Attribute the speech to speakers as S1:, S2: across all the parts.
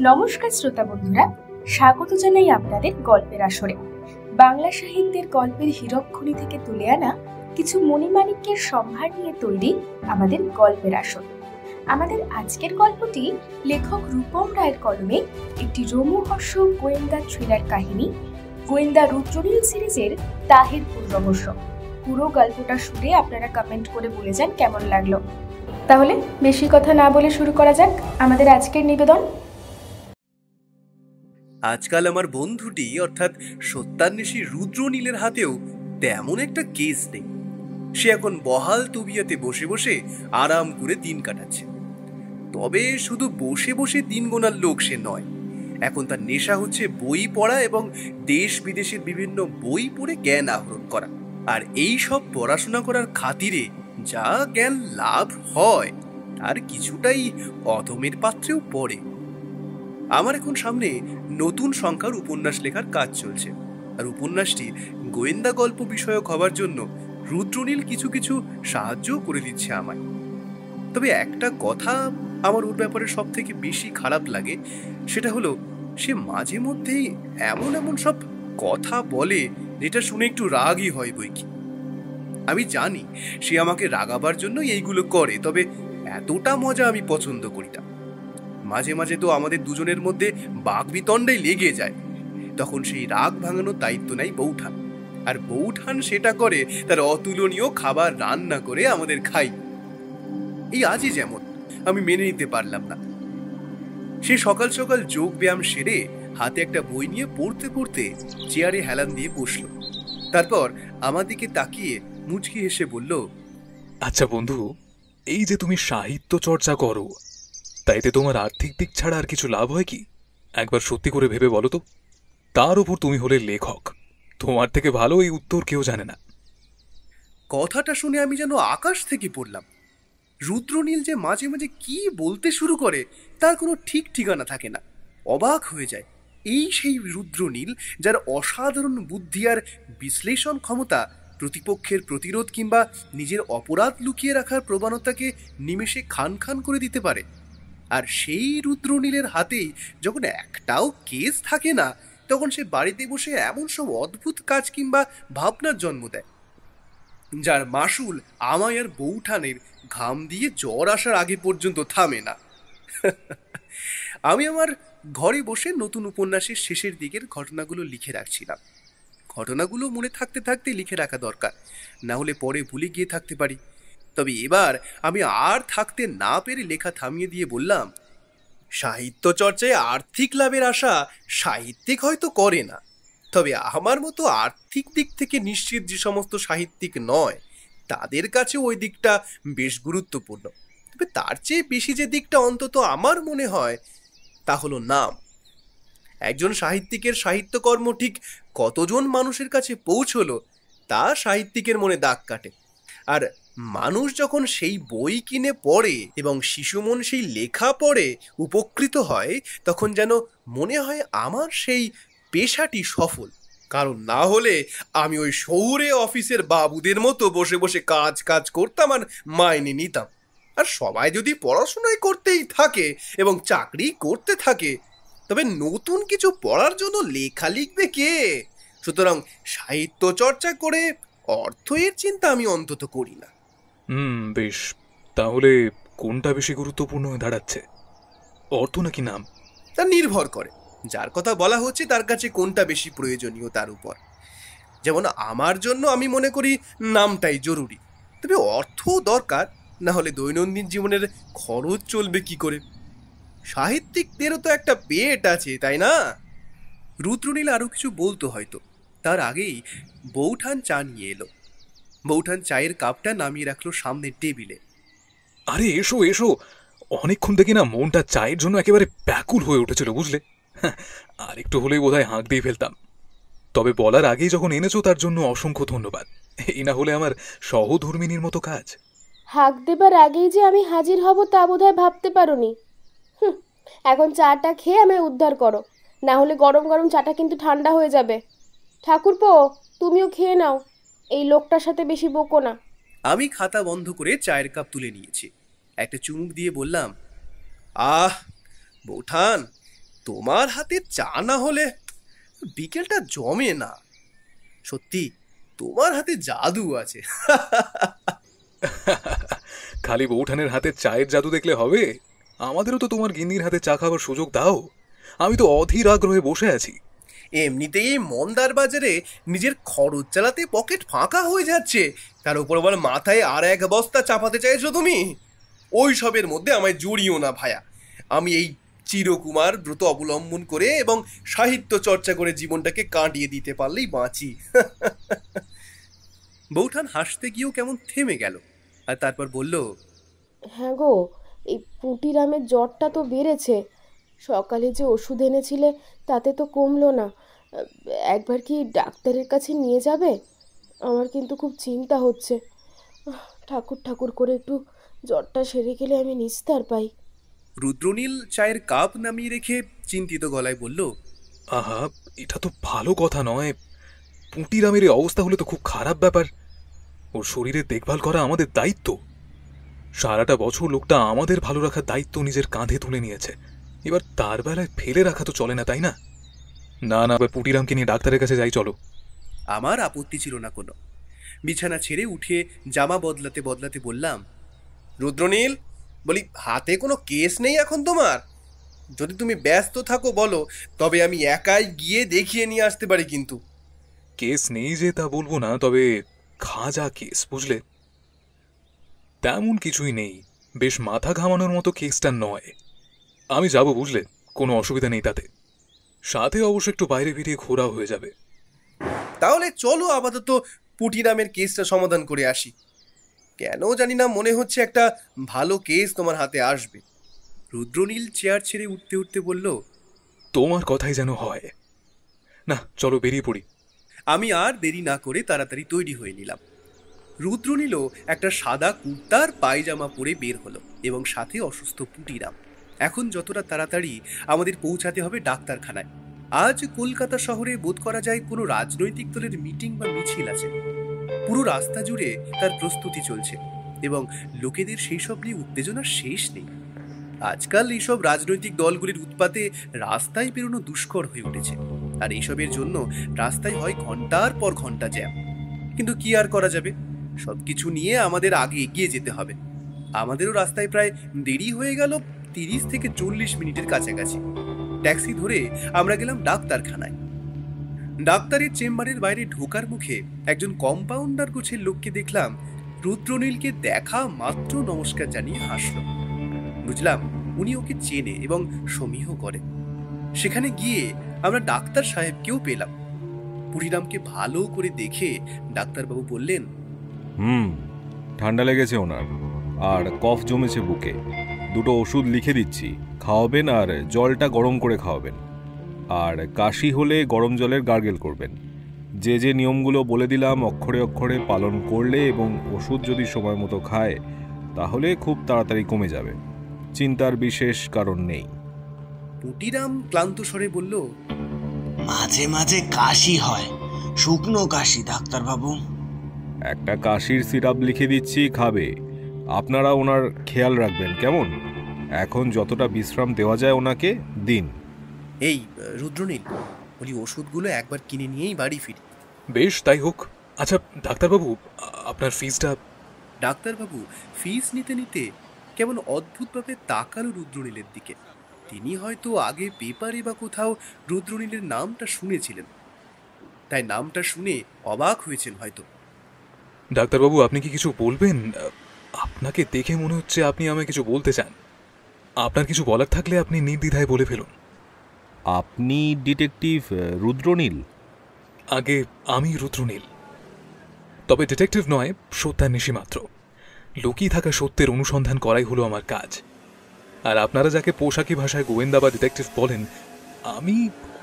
S1: নমস্কার শ্রোতা বন্ধুরা, স্বাগত জানাই আপনাদের গল্পের আসরে। বাংলা সাহিত্যের গল্পের হীরকখনি থেকে তুলে আনা কিছু মণিমাণিক্যের সম্ভার নিয়ে তৈরি আমাদের গল্পের আসর। আমাদের আজকের গল্পটি লেখক রূপম রায়ের কলমে একটি রোমহর্ষক গোয়েন্দা থ্রিলার কাহিনী, গোয়েন্দা রুদ্রনীল সিরিজের তাহিরপুর রহস্য। পুরো গল্পটা শুনে আপনারা কমেন্ট করে বলে যান কেমন লাগলো। তাহলে বেশি কথা না বলে শুরু করা যাক আমাদের আজকের নিবেদন।
S2: আজকাল আমার বন্ধুটি অর্থাৎ সত্যান্বেষী রুদ্রনীলের হাতেও তেমন একটা কেস নেই। সে এখন বহাল তবিয়াতে বসে বসে আরাম করে দিন কাটাচ্ছে। তবে শুধু বসে বসে দিন গোনার লোক সে নয়, এখন তার নেশা হচ্ছে বই পড়া এবং দেশ বিদেশের বিভিন্ন বই পড়ে জ্ঞান আহরণ করা। আর এই সব পড়াশোনা করার খাতিরে যা জ্ঞান লাভ হয় তার কিছুটাই অধমের পাত্রেও পড়ে। আমার এখন সামনে নতুন সংখ্যার উপন্যাস লেখার কাজ চলছে, আর উপন্যাসটি গোয়েন্দা গল্প বিষয়ক হবার জন্য রুদ্রনীল কিছু কিছু সাহায্যও করে দিচ্ছে আমায়। তবে একটা কথা আমার ওর ব্যাপারে সব থেকে বেশি খারাপ লাগে, সেটা হলো সে মাঝে মধ্যেই এমন এমন সব কথা বলে যেটা শুনে একটু রাগই হয় বইকি। আমি জানি সে আমাকে রাগাবার জন্য এইগুলো করে, তবে এতটা মজা আমি পছন্দ করি না। মাঝে মাঝে তো আমাদের দুজনের মধ্যে বাগবিতণ্ডাই লেগে যায়। তখন সেই রাগ ভাঙানোর দায়িত্ব নেয় বৌঠান, আর বৌঠান সেটা করে তার অতুলনীয় খাবার রান্না করে আমাদের খাই। এই আজই যেমন আমি মেনে নিতে পারলাম না। সে সকাল সকাল যোগ ব্যায়াম সেরে হাতে একটা বই নিয়ে পড়তে পড়তে চেয়ারে হেলান দিয়ে বসলো। তারপর আমার দিকে তাকিয়ে মুচকি হেসে বলল,
S3: আচ্ছা বন্ধু, এই যে তুমি সাহিত্য চর্চা করো, তাইতে তোমার আর্থিক দিক ছাড়া আর কিছু লাভ হয় কি? একবার সত্যি করে ভেবে বলো তো। তার উপর তুমি হলে লেখক, তোমার থেকে ভালো এই উত্তর কেউ জানে না।
S2: কথাটা শুনে আমি যেন আকাশ থেকে পড়লাম। রুদ্রনীল যে মাঝে মাঝে কি বলতে শুরু করে তার কোনো ঠিক ঠিকানা থাকে না, অবাক হয়ে যায়। এই সেই রুদ্রনীল যার অসাধারণ বুদ্ধি আর বিশ্লেষণ ক্ষমতা প্রতিপক্ষের প্রতিরোধ কিংবা নিজের অপরাধ লুকিয়ে রাখার প্রবণতাকে নিমেষে খান খান করে দিতে পারে। আর সেই রুদ্রনীলের হাতেই যখন একটাও কেস থাকে না, তখন সে বাড়িতে বসে এমন সব অদ্ভুত কাজ কিংবা ভাবনার জন্ম দেয়, যার মাসুল আমায় আর বৌঠানের ঘাম দিয়ে জ্বর আসার আগে পর্যন্ত থামে না। আমি আমার ঘরে বসে নতুন উপন্যাসের শেষের দিকের ঘটনাগুলো লিখে রাখছিলাম। ঘটনাগুলো মনে থাকতে থাকতে লিখে রাখা দরকার, না হলে পরে ভুলে গিয়ে থাকতে পারি। তবে এবার আমি আর থাকতে না পেরে লেখা থামিয়ে দিয়ে বললাম, সাহিত্য চর্চায় আর্থিক লাভের আশা সাহিত্যিক হয়তো করে না, তবে আমার মতো আর্থিক দিক থেকে নিশ্চিত যে সমস্ত সাহিত্যিক নয় তাদের কাছে ওই দিকটা বেশ গুরুত্বপূর্ণ। তবে তার চেয়ে বেশি যে দিকটা অন্তত আমার মনে হয় তা হলো নাম। একজন সাহিত্যিকের সাহিত্যকর্ম ঠিক কতজন মানুষের কাছে পৌঁছলো তা সাহিত্যিকের মনে দাগ কাটে। আর মানুষ যখন সেই বই কিনে পড়ে এবং শিশু মন সেই লেখা পড়ে উপকৃত হয়, তখন যেন মনে হয় আমার সেই পেশাটি সফল। কারণ না হলে আমি ওই শহুরে অফিসের বাবুদের মতো বসে বসে কাজ কাজ করতাম আর মাইনে নিতাম। আর সবাই যদি পড়াশোনাই করতেই থাকে এবং চাকরি করতে থাকে, তবে নতুন কিছু পড়ার জন্য লেখা লিখবে কে? সুতরাং সাহিত্য চর্চা করে অর্থ এর চিন্তা আমি অন্তত করি না।
S3: বেশ, তাহলে কোনটা বেশি গুরুত্বপূর্ণ হয়ে দাঁড়াচ্ছে, অর্থ নাকি নাম?
S2: তা নির্ভর করে যার কথা বলা হচ্ছে তার কাছে কোনটা বেশি প্রয়োজনীয় তার উপর। যেমন আমার জন্য আমি মনে করি নামটাই জরুরি, তবে অর্থও দরকার, না হলে দৈনন্দিন জীবনের খরচ চলবে কি করে? সাহিত্যিকদেরও তো একটা পেট আছে, তাই না? রুদ্রনীল আরো কিছু বলতো হয়তো, তার আগেই বৌঠান চা নিয়ে এলো। বৌঠান চায়ের কাপটা নামিয়ে রাখলো সামনের টেবিলে।
S3: আরে এসো এসো, অনেকক্ষণ থেকে না মনটা চায়ের জন্য একেবারে ব্যাকুল হয়ে উঠেছিল, বুঝলে? আর একটু হলেই বোধহয় হাঁক দিয়ে ফেলতাম। তবে বলার আগেই যখন এনেছো তার জন্য অসংখ্য ধন্যবাদ। এই না হলে আমার সহধর্মিনীর মতো কাজ।
S4: হাঁক দেবার আগেই যে আমি হাজির হব তা বোধহয় ভাবতে পারোনি। এখন চাটা খেয়ে আমায় উদ্ধার করো, না হলে গরম গরম চাটা কিন্তু ঠান্ডা হয়ে যাবে। ঠাকুরপো, তুমিও খেয়ে নাও, এই লোকটার সাথে বেশি বকো না।
S2: আমি খাতা বন্ধ করে চায়ের কাপ তুলে নিয়েছি। একটা চুমুক দিয়ে বললাম, আহ বৌঠান, তোমার হাতে চা না হলে বিকেলটা জমে না। সত্যি তোমার হাতে জাদু আছে।
S3: খালি বৌঠানের হাতে চায়ের জাদু দেখলে হবে? আমাদেরও তো তোমার গিন্নির হাতে চা খাবার সুযোগ দাও। আমি তো অধীর আগ্রহে বসে আছি।
S2: এমনিতেই এই মন্দার বাজারে নিজের খরচ চালাতে পকেট ফাঁকা হয়ে যাচ্ছে, তার উপর আবার মাথায় আর এক বস্তা চাপাতে চাইছো তুমি। ওই সবের মধ্যে আমায় জড়িও না ভায়া। আমি এই চিরকুমার ব্রত অবলম্বন করে এবং সাহিত্য চর্চা করে জীবনটাকে কাটিয়ে দিতে পারলেই বাঁচি। বৌঠান হাসতে গিয়েও কেমন থেমে গেল, আর তারপর বলল,
S4: হ্যাঁ গো, এই পুঁটিরামের জ্বরটা তো বেড়েছে। সকালে যে ওষুধ এনেছিলে তাতে তো কমলো না। একবার কি ডাক্তারের কাছে নিয়ে যাবে? আমার কিন্তু খুব চিন্তা হচ্ছে। ঠাকুর ঠাকুর করে একটু জ্বরটা সেরে গেলে আমি নিস্তার পাই।
S2: রুদ্রনীল চায়ের কাপ নামিয়ে রেখে চিন্তিত গলায় বলল,
S3: আহা, এটা তো ভালো কথা নয়। পুঁটিরামের এই অবস্থা হলে তো খুব খারাপ ব্যাপার। ওর শরীরের দেখভাল করা আমাদের দায়িত্ব। সারাটা বছর লোকটা আমাদের ভালো রাখার দায়িত্ব নিজের কাঁধে তুলে নিয়েছে, এবার তার বেলায় ফেলে রাখা তো চলে না, তাই না? না না, এবার পুঁটিরামকে নিয়ে ডাক্তারের কাছে যাই, চলো।
S2: আমার আপত্তি ছিল না কোনো। বিছানা ছেড়ে উঠে জামা বদলাতে বদলাতে বললাম, রুদ্রনীল, বলি হাতে কোনো কেস নেই এখন তোমার? যদি তুমি ব্যস্ত থাকো বলো, তবে আমি একাই গিয়ে দেখিয়ে নিয়ে আসতে পারি। কিন্তু
S3: কেস নেই যে তা বলবো না, তবে খাজা কেস, বুঝলে? তেমন কিছুই নেই, বেশ মাথা ঘামানোর মতো কেসটা নয়। আমি যাব, বুঝলে, কোনো অসুবিধা নেই তাতে। সাথে অবশ্য একটু বাইরে বেরিয়ে ঘোরাও হয়ে যাবে।
S2: তাহলে চলো আপাতত পুটিরামের কেসটা সমাধান করে আসি। কেন জানি না মনে হচ্ছে একটা ভালো কেস তোমার হাতে আসবে। রুদ্রনীল চেয়ার ছেড়ে উঠতে উঠতে বলল,
S3: তোমার কথাই যেন হয়। না, চলো বেরিয়ে পড়ি।
S2: আমি আর দেরি না করে তাড়াতাড়ি তৈরি হয়ে নিলাম। রুদ্রনীলও একটা সাদা কুর্তার পায়জামা পরে বের হলো, এবং সাথে অসুস্থ পুটিরাম। এখন যতটা তাড়াতাড়ি আমাদের পৌঁছাতে হবে ডাক্তারখানায়। আজ কলকাতা শহরে বোধ করা যায় কোনো রাজনৈতিক দলের মিটিং বা মিছিল আছে। পুরো রাস্তা জুড়ে তার প্রস্তুতি চলছে, এবং লোকেদের সেই সব নিয়ে উত্তেজনার শেষ নেই। আজকাল এইসব রাজনৈতিক দলগুলির উৎপাতে রাস্তায় বেরোনো দুষ্কর হয়ে উঠেছে, আর এইসবের জন্য রাস্তায় হয় ঘন্টার পর ঘন্টা জ্যাম। কিন্তু কি আর করা যাবে, সবকিছু নিয়ে আমাদের আগে এগিয়ে যেতে হবে। আমাদেরও রাস্তায় প্রায় দেরি হয়ে গেল, 30 থেকে 40 মিনিটের কাছাকাছি। ট্যাক্সি ধরে আমরা গেলাম ডাক্তারখানায়। ডাক্তারের চেম্বারের বাইরে ঢোকার মুখে একজন কম্পাউন্ডার গোছের লোককে দেখলাম রুদ্রনীলকে দেখা মাত্র নমস্কার জানিয়ে হাসল। বুঝলাম উনি ওকে চেনে এবং সমীহ করে। সেখানে গিয়ে আমরা ডাক্তার সাহেবকেও পেলাম। পুরিরামকে ভালো করে দেখে ডাক্তারবাবু বললেন,
S5: ঠান্ডা লেগেছে ওনার, আর কফ জমেছে বুকে। দুটো ওষুধ লিখে দিচ্ছি, খাওয়াবেন, আর জলটা গরম করে খাওয়াবেন। আর কাশি হলে গরম জলের গার্গেল করবেন। যে যে নিয়মগুলো বলে দিলাম অক্ষরে অক্ষরে পালন করলে এবং ওষুধ যদি সময় মতো খায়, তাহলে খুব তাড়াতাড়ি কমে যাবে। চিন্তার বিশেষ কারণ নেই।
S2: পুটিরাম ক্লান্ত স্বরে বলল,
S6: মাঝে মাঝে কাশি হয়, শুকনো কাশি ডাক্তারবাবু।
S5: একটা কাশির সিরাপ লিখে দিচ্ছি, খাবে। আপনারা ওনার খেয়াল রাখবেন, কেমন? এখন যতটা বিশ্রাম দেওয়া যায় ওনাকে দিন।
S2: এই রুদ্রনীল, বলি ওষুধগুলো একবার কিনে নিয়েই বাড়ি ফিরি।
S3: বেশ, তাই হোক। আচ্ছা ডাক্তারবাবু, আপনার ফিসটা?
S2: ডাক্তারবাবু ফিস নিতে নিতে কেমন অদ্ভুতভাবে তাকালো রুদ্রনীলের দিকে। তিনি হয়তো আগে পেপারে বা কোথাও রুদ্রনীলের নামটা শুনেছিলেন, তাই নামটা শুনে অবাক হয়েছেন হয়তো।
S3: ডাক্তারবাবু, আপনি কি কিছু বলবেন? আপনাকে দেখে মনে হচ্ছে আপনি আমায় কিছু বলতে চান। আপনার কিছু বলার থাকলে আপনি নির্দ্বিধায় বলে ফেলুন।
S5: আপনি ডিটেকটিভ রুদ্রনীল?
S3: আগে আমি রুদ্রনীল, তবে ডিটেকটিভ নয়, সত্যান্বেষী মাত্র। লুকিয়ে থাকা সত্যের অনুসন্ধান করাই হলো আমার কাজ। আর আপনারা যাকে পোশাকি ভাষায় গোয়েন্দা বা ডিটেকটিভ বলেন, আমি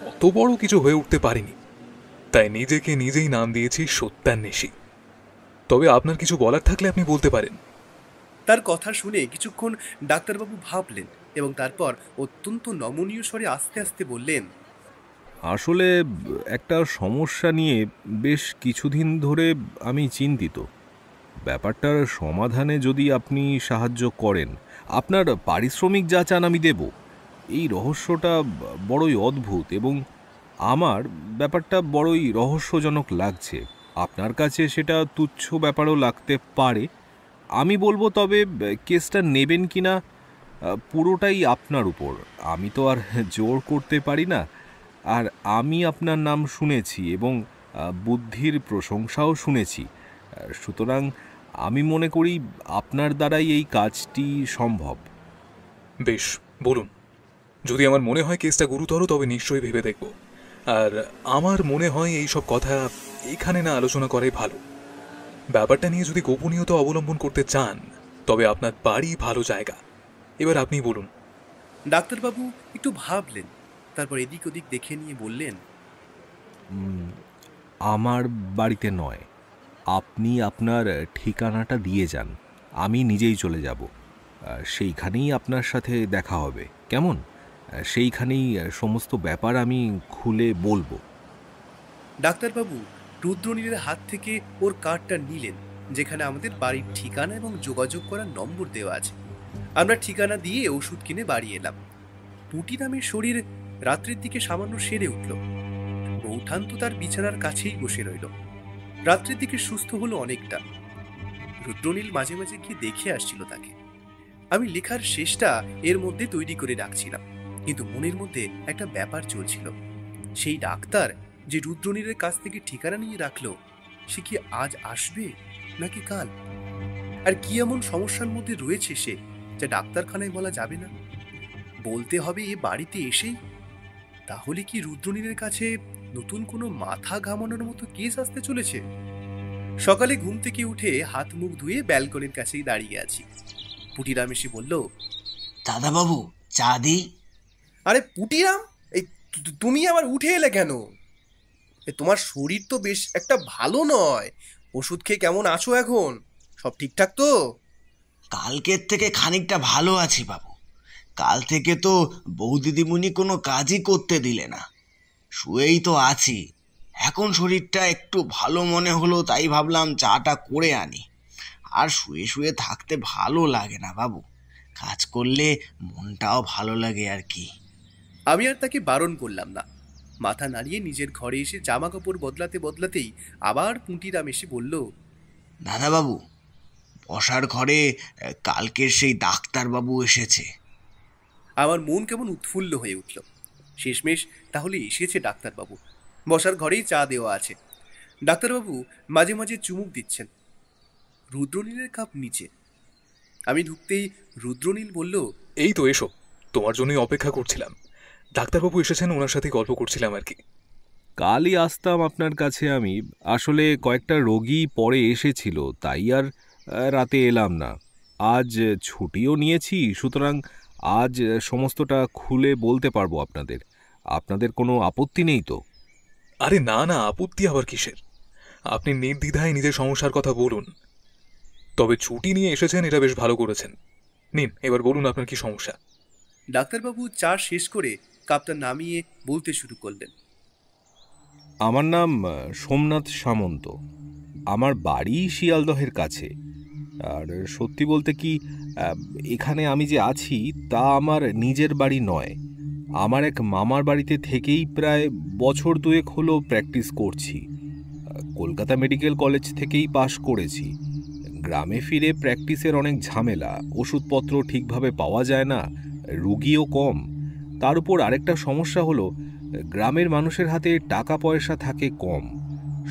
S3: অত বড় কিছু হয়ে উঠতে পারিনি, তাই নিজেকে নিজেই নাম দিয়েছি সত্যান্বেষী। তবে আপনার কিছু বলার থাকলে আপনি বলতে পারেন।
S2: তার কথা শুনে কিছুক্ষণ ডাক্তারবাবু ভাবলেন, এবং তারপর অত্যন্ত নমনীয় স্বরে আস্তে আস্তে বললেন,
S5: আসলে একটা সমস্যা নিয়ে বেশ কিছুদিন ধরে আমি চিন্তিত। ব্যাপারটার সমাধানে যদি আপনি সাহায্য করেন, আপনার পারিশ্রমিক যা চান আমি দেব, এই রহস্যটা বড়ই অদ্ভুত এবং আমার ব্যাপারটা বড়ই রহস্যজনক লাগছে। আপনার কাছে সেটা তুচ্ছ ব্যাপারও লাগতে পারে। আমি বলবো, তবে কেসটা নেবেন কিনা পুরোটাই আপনার উপর। আমি তো আর জোর করতে পারি না। আর আমি আপনার নাম শুনেছি এবং বুদ্ধির প্রশংসাও শুনেছি। সুতরাং আমি মনে করি আপনার দ্বারাই এই কাজটি সম্ভব।
S3: বেশ, বলুন। যদি আমার মনে হয় কেসটা গুরুতর তবে নিশ্চয়ই ভেবে দেখব। আর আমার মনে হয় এই সব কথা এখানে না আলোচনা করাই ভালো। ব্যাপারটা নিয়ে যদি গোপনীয়তা অবলম্বন করতে চান তবে আপনার বাড়ি ভালো জায়গা। এবার আপনি বলুন।
S2: ডাক্তারবাবু একটু ভাবলেন, তারপর এদিক ওদিক দেখে নিয়ে বললেন,
S5: আমার বাড়িতে নয়, আপনি আপনার ঠিকানাটা দিয়ে যান, আমি নিজেই চলে যাব। সেইখানেই আপনার সাথে দেখা হবে, কেমন? সেইখানেই সমস্ত ব্যাপার আমি খুলে বলবো।
S2: ডাক্তারবাবু রুদ্রনীলের হাত থেকে ওর কার্ডটা নিলেন, যেখানে আমাদের বাড়ির ঠিকানা এবং যোগাযোগ করার নম্বর দেওয়া আছে। আমরা ঠিকানা দিয়ে ওষুধ কিনে বাড়ি এলাম। পুটিরামের শরীর রাত্রির দিকে সামান্য সেরে উঠল। বৌঠান তো তার বিছানার কাছেই বসে রইল। রাত্রির দিকে সুস্থ হলো অনেকটা। রুদ্রনীল মাঝে মাঝে গিয়ে দেখে আসছিল তাকে। আমি লেখার শেষটা এর মধ্যে তৈরি করে রাখছিলাম, কিন্তু মনের মধ্যে একটা ব্যাপার চলছিল। সেই ডাক্তার যে রুদ্রনীলের কাছ থেকে ঠিকানা নিয়ে রাখলো, সে কি আজ আসবে নাকি কাল? আর কি এমন সমস্যার মধ্যে রয়েছে সে, যা ডাক্তারখানায় বলা যাবে না? বলতে হবে এ বাড়িতে এসেই। তাহলে কি রুদ্রনীলের কাছে নতুন কোনো মাথা ঘামানোর মতো কেস আসতে চলেছে? সকালে ঘুম থেকে উঠে হাত মুখ ধুয়ে ব্যালকনির কাছেই দাঁড়িয়ে আছি। পুটিরাম এসে বলল,
S6: দাদাবাবু চা দিই?
S2: আরে পুটিরাম, এই তুমি আবার উঠে এলে কেন? তোমার শরীর তো বেশ একটা ভালো নয়। ওষুধ খেয়ে কেমন আছো এখন? সব ঠিকঠাক তো?
S6: কালকের থেকে খানিকটা ভালো আছি বাবু। কাল থেকে তো বৌদিদিমণি কোনো কাজই করতে দিলে না, শুয়েই তো আছি। এখন শরীরটা একটু ভালো মনে হলো, তাই ভাবলাম চাটা করে আনি। আর শুয়ে শুয়ে থাকতে ভালো লাগে না বাবু, কাজ করলে মনটাও ভালো লাগে আর কি।
S2: আমি আর তাকে বারণ করলাম না। মাথা নাড়িয়ে নিজের ঘরে এসে জামা কাপড় বদলাতে বদলাতেই আবার পুঁটিরাম এসে বলল,
S6: দাদাবাবু, বসার ঘরে কালকের সেই ডাক্তারবাবু এসেছে।
S2: আমার মন কেমন উৎফুল্ল হয়ে উঠল। শেষমেশ তাহলে এসেছে ডাক্তারবাবু। বসার ঘরেই চা দেওয়া আছে। ডাক্তারবাবু মাঝে মাঝে চুমুক দিচ্ছেন। রুদ্রনীলের কাপ নিচে। আমি ঢুকতেই রুদ্রনীল বলল,
S3: এই তো এসো, তোমার জন্যই অপেক্ষা করছিলাম। ডাক্তারবাবু এসেছেন, ওনার সাথে গল্প করছিলাম আর কি।
S5: কালই আসতাম আপনার কাছে আমি, আসলে কয়েকটা রোগী পরে এসেছিল, তাই আর রাতে এলাম না। আজ ছুটিও নিয়েছি, সুতরাং আজ সমস্তটা খুলে বলতে পারবো আপনাদের। আপনাদের কোনো আপত্তি নেই তো?
S3: আরে না না, আপত্তি আবার কিসের? আপনি নির্দ্বিধায় নিজের সমস্যার কথা বলুন। তবে ছুটি নিয়ে এসেছেন, এটা বেশ ভালো করেছেন। নিন, এবার বলুন আপনার কি সমস্যা।
S2: ডাক্তারবাবু চা শেষ করে কাপটা নামিয়ে বলতে শুরু করলেন,
S5: আমার নাম সোমনাথ সামন্ত। আমার বাড়ি শিয়ালদহের কাছে। আর সত্যি বলতে কি, এখানে আমি যে আছি তা আমার নিজের বাড়ি নয়। আমার এক মামার বাড়িতে থেকেই প্রায় বছর দুয়েক হলো প্র্যাকটিস করছি। কলকাতা মেডিকেল কলেজ থেকেই পাশ করেছি। গ্রামে ফিরে প্র্যাকটিসের অনেক ঝামেলা, ওষুধপত্র ঠিকভাবে পাওয়া যায় না, রুগীও কম। তার উপর আরেকটা সমস্যা হলো, গ্রামের মানুষের হাতে টাকা পয়সা থাকে কম।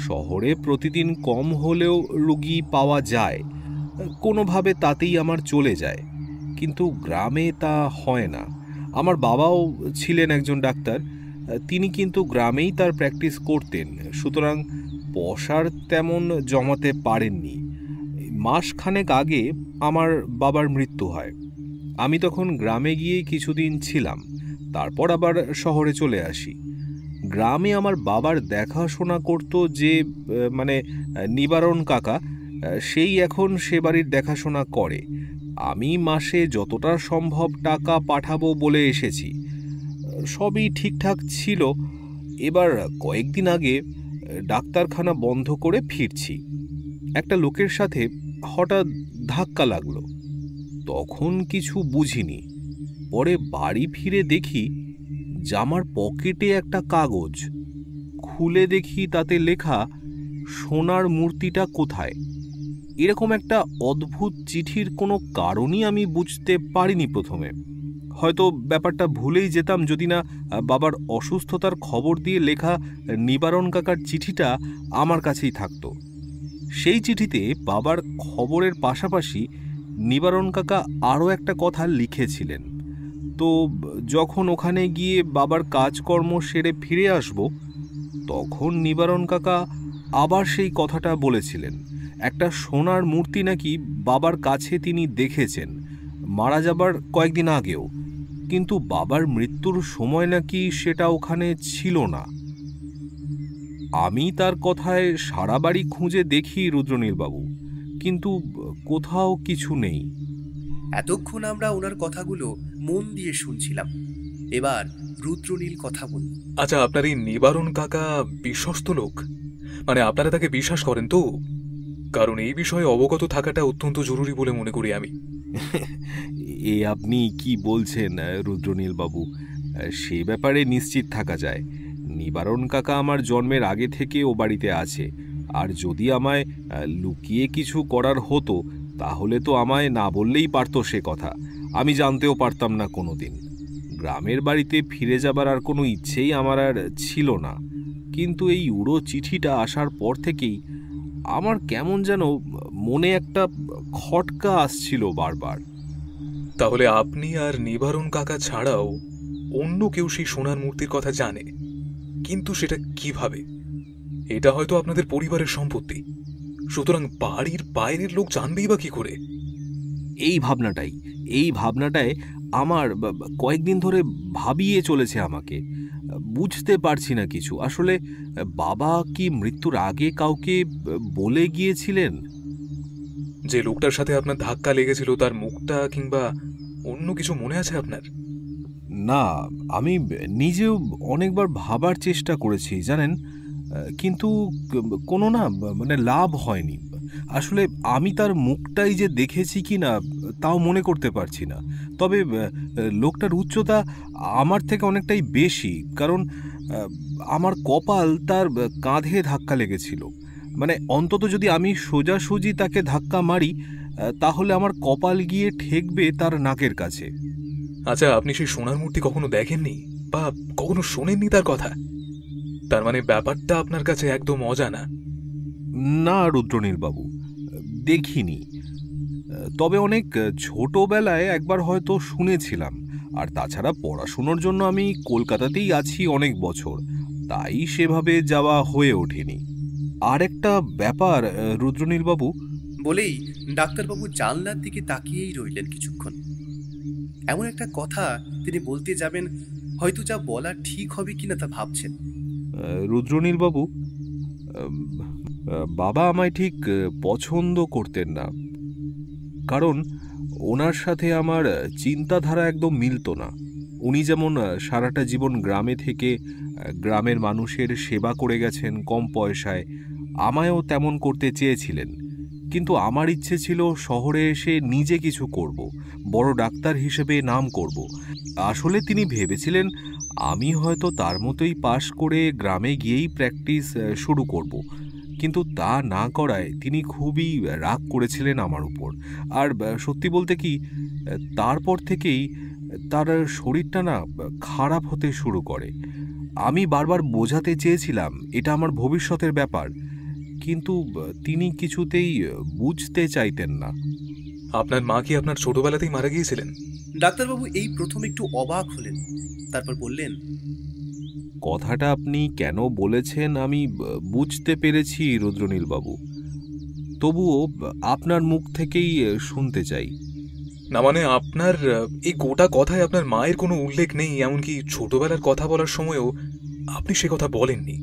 S5: শহরে প্রতিদিন কম হলেও রুগী পাওয়া যায়, কোনোভাবে তাতেই আমার চলে যায়। কিন্তু গ্রামে তা হয় না। আমার বাবাও ছিলেন একজন ডাক্তার, তিনি কিন্তু গ্রামেই তার প্র্যাকটিস করতেন, সুতরাং পয়সার তেমন জমাতে পারেননি। মাসখানেক আগে আমার বাবার মৃত্যু হয়। আমি তখন গ্রামে গিয়ে কিছুদিন ছিলাম, তারপর আবার শহরে চলে আসি। গ্রামে আমার বাবার দেখাশোনা করত যে নিবারণ কাকা, সেই এখন সে বাড়ির দেখাশোনা করে। আমি মাসে যতটা সম্ভব টাকা পাঠাবো বলে এসেছি। সবই ঠিকঠাক ছিল। এবার কয়েকদিন আগে ডাক্তারখানা বন্ধ করে ফিরছি, একটা লোকের সাথে হঠাৎ ধাক্কা লাগলো। তখন কিছু বুঝিনি। পরে বাড়ি ফিরে দেখি জামার পকেটে একটা কাগজ। খুলে দেখি তাতে লেখা সোনার মূর্তিটা কোথায়। এরকম একটা অদ্ভুত চিঠির কোনো কারণই আমি বুঝতে পারিনি প্রথমে। হয়তো ব্যাপারটা ভুলেই যেতাম যদি না বাবার অসুস্থতার খবর দিয়ে লেখা নিবারণ কাকার চিঠিটা আমার কাছেই থাকতো। সেই চিঠিতে বাবার খবরের পাশাপাশি নিবারণ কাকা আরও একটা কথা লিখেছিলেন। তো যখন ওখানে গিয়ে বাবার কাজকর্ম সেরে ফিরে আসব, তখন নিবারণ কাকা আবার সেই কথাটা বলেছিলেন। একটা সোনার মূর্তি নাকি বাবার কাছে তিনি দেখেছেন মারা যাবার কয়েকদিন আগেও, কিন্তু বাবার মৃত্যুর সময় নাকি সেটা ওখানে ছিল না। আমি তার কথায় সারা বাড়ি খুঁজে দেখি রুদ্রনীলবাবু, কিন্তু কোথাও কিছু নেই।
S2: এতক্ষণ আমরা ওনার কথাগুলো মন দিয়ে শুনছিলাম। এবার রুদ্রনীল কথা বলল।
S3: আচ্ছা, আপনার এই নিবারণ কাকা বিশ্বস্ত লোক? মানে আপনারা তাকে বিশ্বাস করেন তো? কারণ এই বিষয়ে অবগত থাকাটা অত্যন্ত জরুরি বলে মনে করি আমি।
S5: এ আপনি কি বলছেন রুদ্রনীলবাবু? সে ব্যাপারে নিশ্চিত থাকা যায়। নিবারণ কাকা আমার জন্মের আগে থেকে ও বাড়িতে আছে, আর যদি আমায় লুকিয়ে কিছু করার হতো তাহলে তো আমায় না বললেই পারতো সে কথা। আমি জানতেও পারতাম না কোনোদিন। গ্রামের বাড়িতে ফিরে যাবার আর কোনো ইচ্ছেই আমার আর ছিল না। কিন্তু এই উড়ো চিঠিটা আসার পর থেকেই আমার কেমন যেন মনে একটা খটকা আসছিল বারবার।
S3: তাহলে আপনি আর নিবারণ কাকা ছাড়াও অন্য কেউ সেই সোনার মূর্তির কথা জানে, কিন্তু সেটা কিভাবে? এটা হয়তো আপনাদের পরিবারের সম্পত্তি, সুতরাং বাড়ির বাইরের লোক জানবেই বা কি করে?
S5: এই ভাবনাটাই আমার কয়েকদিন ধরে ভাবিয়ে চলেছে আমাকে। বুঝতে পারছি না কিছু। আসলে বাবা কি মৃত্যুর আগে কাউকে বলে গিয়েছিলেন?
S3: যে লোকটার সাথে আপনার ধাক্কা লেগেছিল তার মুখটা কিংবা অন্য কিছু মনে আছে আপনার?
S5: না, আমি নিজেও অনেকবার ভাবার চেষ্টা করেছি জানেন, কিন্তু কোনো না মানে লাভ হয়নি। আসলে আমি তার মুখটাই যে দেখেছি কি না তাও মনে করতে পারছি না। তবে লোকটার উচ্চতা আমার থেকে অনেকটাই বেশি, কারণ আমার কপাল তার কাঁধে ধাক্কা লেগেছিল। মানে অন্তত যদি আমি সোজাসুজি তাকে ধাক্কা মারি তাহলে আমার কপাল গিয়ে ঠেকবে তার নাকের কাছে।
S3: আচ্ছা, আপনি সেই সোনার মূর্তি কখনো দেখেননি বা কখনো শোনেননি তার কথা? তার মানে ব্যাপারটা আপনার কাছে একদম অজানা?
S5: না রুদ্রনীলবাবু, দেখিনি। তবে অনেক ছোটবেলায় একবার হয়তো শুনেছিলাম। আর তাছাড়া পড়াশুনোর জন্য আমি কলকাতাতেই আছি অনেক বছর, তাই সেভাবে যাওয়া হয়ে ওঠেনি। আর একটা ব্যাপার রুদ্রনীলবাবু,
S2: বলেই ডাক্তারবাবু জানলার দিকে তাকিয়েই রইলেন কিছুক্ষণ। এমন একটা কথা তিনি বলতে যাবেন, হয়তো যা বলা ঠিক হবে কিনা তা ভাবছেন।
S5: রুদ্রনীলবাবু, বাবা আমায় ঠিক পছন্দ করতেন না, কারণ ওনার সাথে আমার চিন্তাধারা একদম মিলত না। উনি যেমন সারাটা জীবন গ্রামে থেকে গ্রামের মানুষের সেবা করে গেছেন কম পয়সায়, আমায়ও তেমন করতে চেয়েছিলেন। কিন্তু আমার ইচ্ছে ছিল শহরে এসে নিজে কিছু করব, বড় ডাক্তার হিসেবে নাম করব। আসলে তিনি ভেবেছিলেন আমি হয়তো তার মতোই পাশ করে গ্রামে গিয়েই প্র্যাকটিস শুরু করব, কিন্তু তা না করায় তিনি খুবই রাগ করেছিলেন আমার উপর। আর সত্যি বলতে কি, তারপর থেকেই তার শরীরটা না খারাপ হতে শুরু করে। আমি বারবার বোঝাতে চেয়েছিলাম এটা আমার ভবিষ্যতের ব্যাপার, কিন্তু তিনি কিছুতেই বুঝতে চাইতেন না।
S3: আপনার মা কি আপনার ছোটবেলাতেই মারা গিয়েছিলেন?
S2: ডাক্তারবাবু এই প্রথম একটু অবাক হলেন, তারপর বললেন,
S5: কথাটা আপনি কেন বলেছেন আমি বুঝতে পেরেছি রুদ্রনীলবাবু, তবুও আপনার মুখ থেকেই শুনতে চাই।
S3: না মানে আপনার এই গোটা কথায় আপনার মায়ের কোনো উল্লেখ নেই, এমনকি ছোটবেলার কথা বলার সময়ও আপনি সে কথা বলেননি।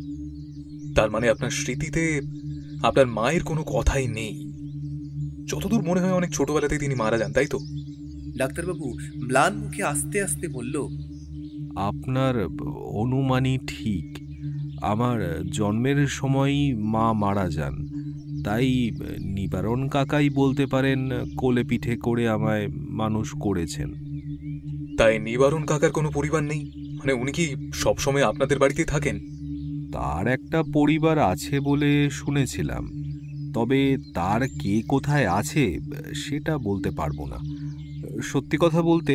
S3: তার মানে আপনার স্মৃতিতে আপনার মায়ের কোনো কথাই নেই। যতদূর মনে হয় অনেক ছোটবেলাতেই তিনি মারা যান, তাই তো?
S2: ডাক্তারবাবু ম্লান মুখে আস্তে আস্তে বলল,
S5: আপনার অনুমানই ঠিক। আমার জন্মের সময়ই মা মারা যান, তাই নিবারণ কাকাই বলতে পারেন কোলে পিঠে করে আমায় মানুষ করেছেন।
S3: তাই নিবারণ কাকার কোনো পরিবার নেই? মানে উনি কি সবসময় আপনাদের বাড়িতে থাকেন?
S5: তার একটা পরিবার আছে বলে শুনেছিলাম, তবে তার কে কোথায় আছে সেটা বলতে পারবো না। সত্যি কথা বলতে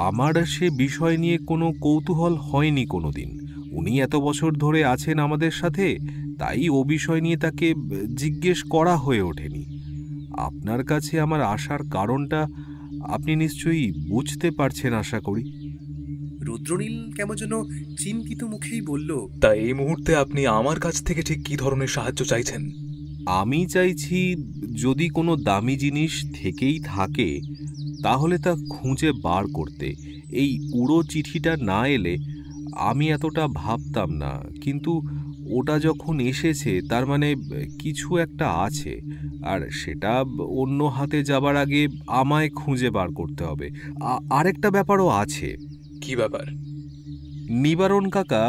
S5: আমার সে বিষয় নিয়ে কোনো কৌতূহল হয়নি কোনোদিন। উনি এত বছর ধরে আছেন আমাদের সাথে, তাই ও বিষয় নিয়ে তাকে জিজ্ঞেস করা হয়ে ওঠেনি। আপনার কাছে আমার আসার কারণটা আপনি নিশ্চয়ই বুঝতে পারছেন আশা করি।
S2: রুদ্রনীল কেমন যেন চিন্তিত মুখেই বলল,
S3: তা এই মুহূর্তে আপনি আমার কাছ থেকে ঠিক কি ধরনের সাহায্য চাইছেন?
S5: আমি চাইছি যদি কোনো দামি জিনিস থেকেই থাকে তাহলে তা খুঁজে বার করতে। এই উড়ো চিঠিটা না এলে আমি এতটা ভাবতাম না, কিন্তু ওটা যখন এসেছে তার মানে কিছু একটা আছে, আর সেটা অন্য হাতে যাবার আগে আমায় খুঁজে বার করতে হবে। আরেকটা ব্যাপারও আছে।
S3: কি ব্যাপার?
S5: নিবারণ কাকা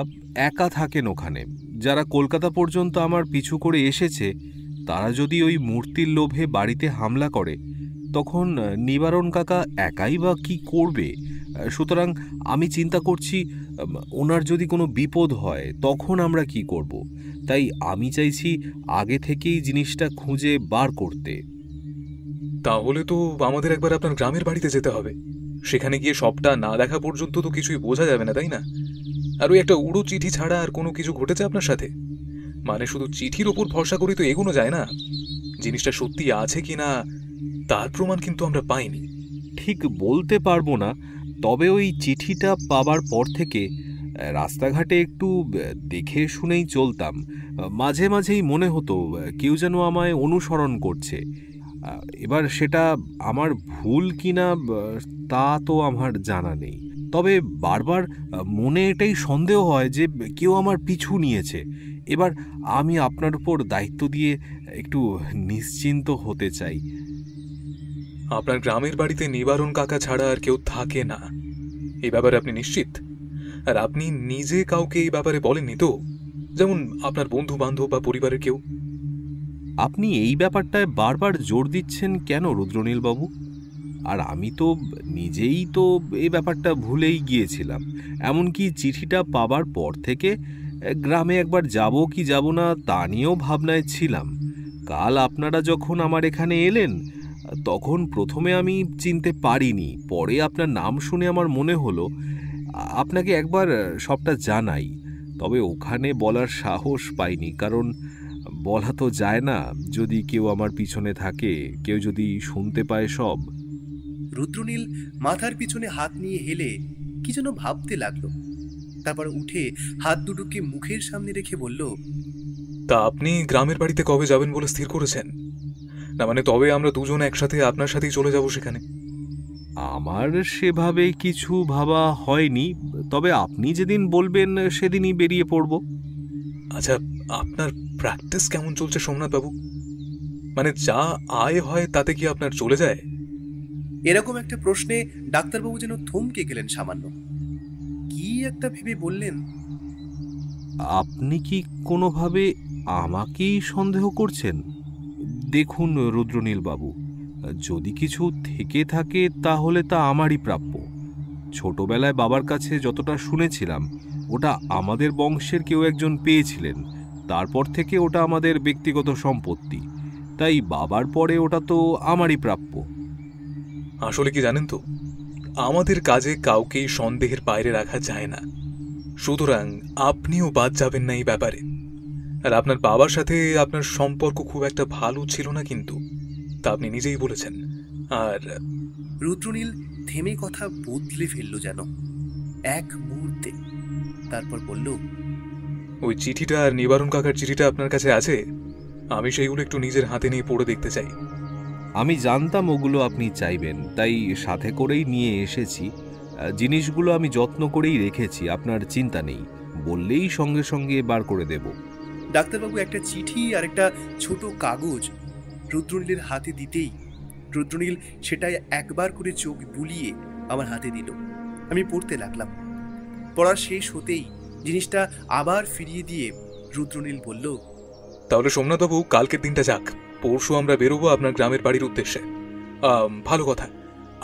S5: একা থাকেন ওখানে। যারা কলকাতা পর্যন্ত আমার পিছু করে এসেছে তারা যদি ওই মূর্তির লোভে বাড়িতে হামলা করে তখন নিবারণ কাকা একাই বা কি করবে? সুতরাং আমি চিন্তা করছি ওনার যদি কোনো বিপদ হয় তখন আমরা কি করব। তাই আমি চাইছি আগে থেকেই জিনিসটা খুঁজে বার করতে।
S3: তাহলে তো আমাদের একবার আপনার গ্রামের বাড়িতে যেতে হবে। সেখানে গিয়ে সবটা না দেখা পর্যন্ত তো কিছুই বোঝা যাবে না, তাই না? আর ওই একটা উড়ো চিঠি ছাড়া আর কোনো কিছু ঘটেছে আপনার সাথে? মানে শুধু চিঠির ওপর ভরসা করে তো এগোনো যায় না। জিনিসটা সত্যি আছে কিনা তার প্রমাণ কিন্তু আমরা পাইনি।
S5: ঠিক বলতে পারবো না, তবে ওই চিঠিটা পাবার পর থেকে রাস্তাঘাটে একটু দেখে শুনেই চলতাম। মাঝে মাঝেই মনে হতো কেউ যেন আমায় অনুসরণ করছে। এবার সেটা আমার ভুল কিনা তা তো আমার জানা নেই, তবে বারবার মনে এটাই সন্দেহ হয় যে কেউ আমার পিছু নিয়েছে। এবার আমি আপনার উপর দায়িত্ব দিয়ে একটু নিশ্চিন্ত হতে চাই।
S3: আপনার গ্রামের বাড়িতে নিবারণ কাকা ছাড়া আর কেউ থাকে না, এই ব্যাপারে আপনি নিশ্চিত? আর আপনি নিজে কাউকে এই ব্যাপারে বলেননি তো? যেমন আপনার বন্ধু বান্ধব বা পরিবারের কেউ?
S5: আপনি এই ব্যাপারটায় বারবার জোর দিচ্ছেন কেন রুদ্রনীল বাবু? আর আমি তো নিজেই তো এই ব্যাপারটা ভুলেই গিয়েছিলাম। এমনকি চিঠিটা পাবার পর থেকে গ্রামে একবার যাব কি যাব না তা নিয়েও ভাবনায় ছিলাম। কাল আপনারা যখন আমার এখানে এলেন তখন প্রথমে আমি চিনতে পারিনি, পরে আপনার নাম শুনে আমার মনে হলো আপনাকে একবার সবটা জানাই। তবে ওখানে বলার সাহস পাইনি, কারণ বলা তো যায় না যদি কেউ আমার পিছনে থাকে, কেউ যদি শুনতে পায় সব।
S2: রুদ্রনীল মাথার পিছনে হাত নিয়ে হেলে কি যেন ভাবতে লাগলো। তারপর উঠে হাত দুটোকে মুখের সামনে রেখে বলল,
S3: তা আপনি গ্রামের বাড়িতে কবে যাবেন বলে স্থির করেছেন? না মানে তবে আমরা দুজন একসাথে আপনার সাথেই চলে যাব সেখানে।
S5: আমার সেভাবে কিছু ভাবা হয়নি, তবে আপনি যেদিন বলবেন সেদিনই বেরিয়ে পড়ব।
S3: আচ্ছা, আপনার প্র্যাকটিস কেমন চলছে সোমনাথ বাবু? মানে যা আয় হয় তাতে কি আপনার চলে যায়?
S2: এরকম একটা প্রশ্নে ডাক্তারবাবু যেন থমকে গেলেন সামান্য। কি একটা ভেবে বললেন,
S5: আপনি কি কোনোভাবে আমাকেই সন্দেহ করছেন? দেখুন রুদ্রনীল বাবু, যদি কিছু থেকে থাকে তাহলে তা আমারই প্রাপ্য। ছোটবেলায় বাবার কাছে যতটা শুনেছিলাম ওটা আমাদের বংশের কেউ একজন পেয়েছিলেন, তারপর থেকে ওটা আমাদের ব্যক্তিগত সম্পত্তি, তাই বাবার পরে ওটা তো আমারই প্রাপ্য।
S3: আসলে কি জানেন তো, আমাদের কাজে কাউকেই সন্দেহের বাইরে রাখা যায় না। সুতরাং আপনিও বাদ যাবেন না এই ব্যাপারে। আর আপনার বাবার সাথে আপনার সম্পর্ক খুব একটা ভালো ছিল না কিন্তু, তা আপনি নিজেই বলেছেন। আর
S2: রুদ্রনীল থেমে কথা বদলে ফেলল যেন এক মুহূর্তে। তারপর বলল,
S3: ওই চিঠিটা আর নিবারণ কাকার চিঠিটা আপনার কাছে আছে? আমি সেইগুলো একটু নিজের হাতে নিয়ে পড়ে দেখতে চাই।
S5: আমি জানতাম ওগুলো আপনি চাইবেন, তাই সাথে করেই নিয়ে এসেছি। জিনিসগুলো আমি যত্ন করেই রেখেছি, আপনার চিন্তা নেই। বললেই সঙ্গে সঙ্গে বার করে দেব।
S2: ডাক্তারবাবু একটা চিঠি আর একটা ছোট কাগজ রুদ্রনীলের হাতে দিতেই রুদ্রনীল সেটাই একবার করে চোখ বুলিয়ে আমার হাতে দিল। আমি পড়তে লাগলাম। পড়া শেষ হতেই জিনিসটা আবার ফিরিয়ে দিয়ে রুদ্রনীল বলল,
S3: তাহলে সোমনাথবাবু কালকের দিনটা যাক, পরশু আমরা বেরোবো আপনার গ্রামের বাড়ির উদ্দেশ্যে। ভালো কথা,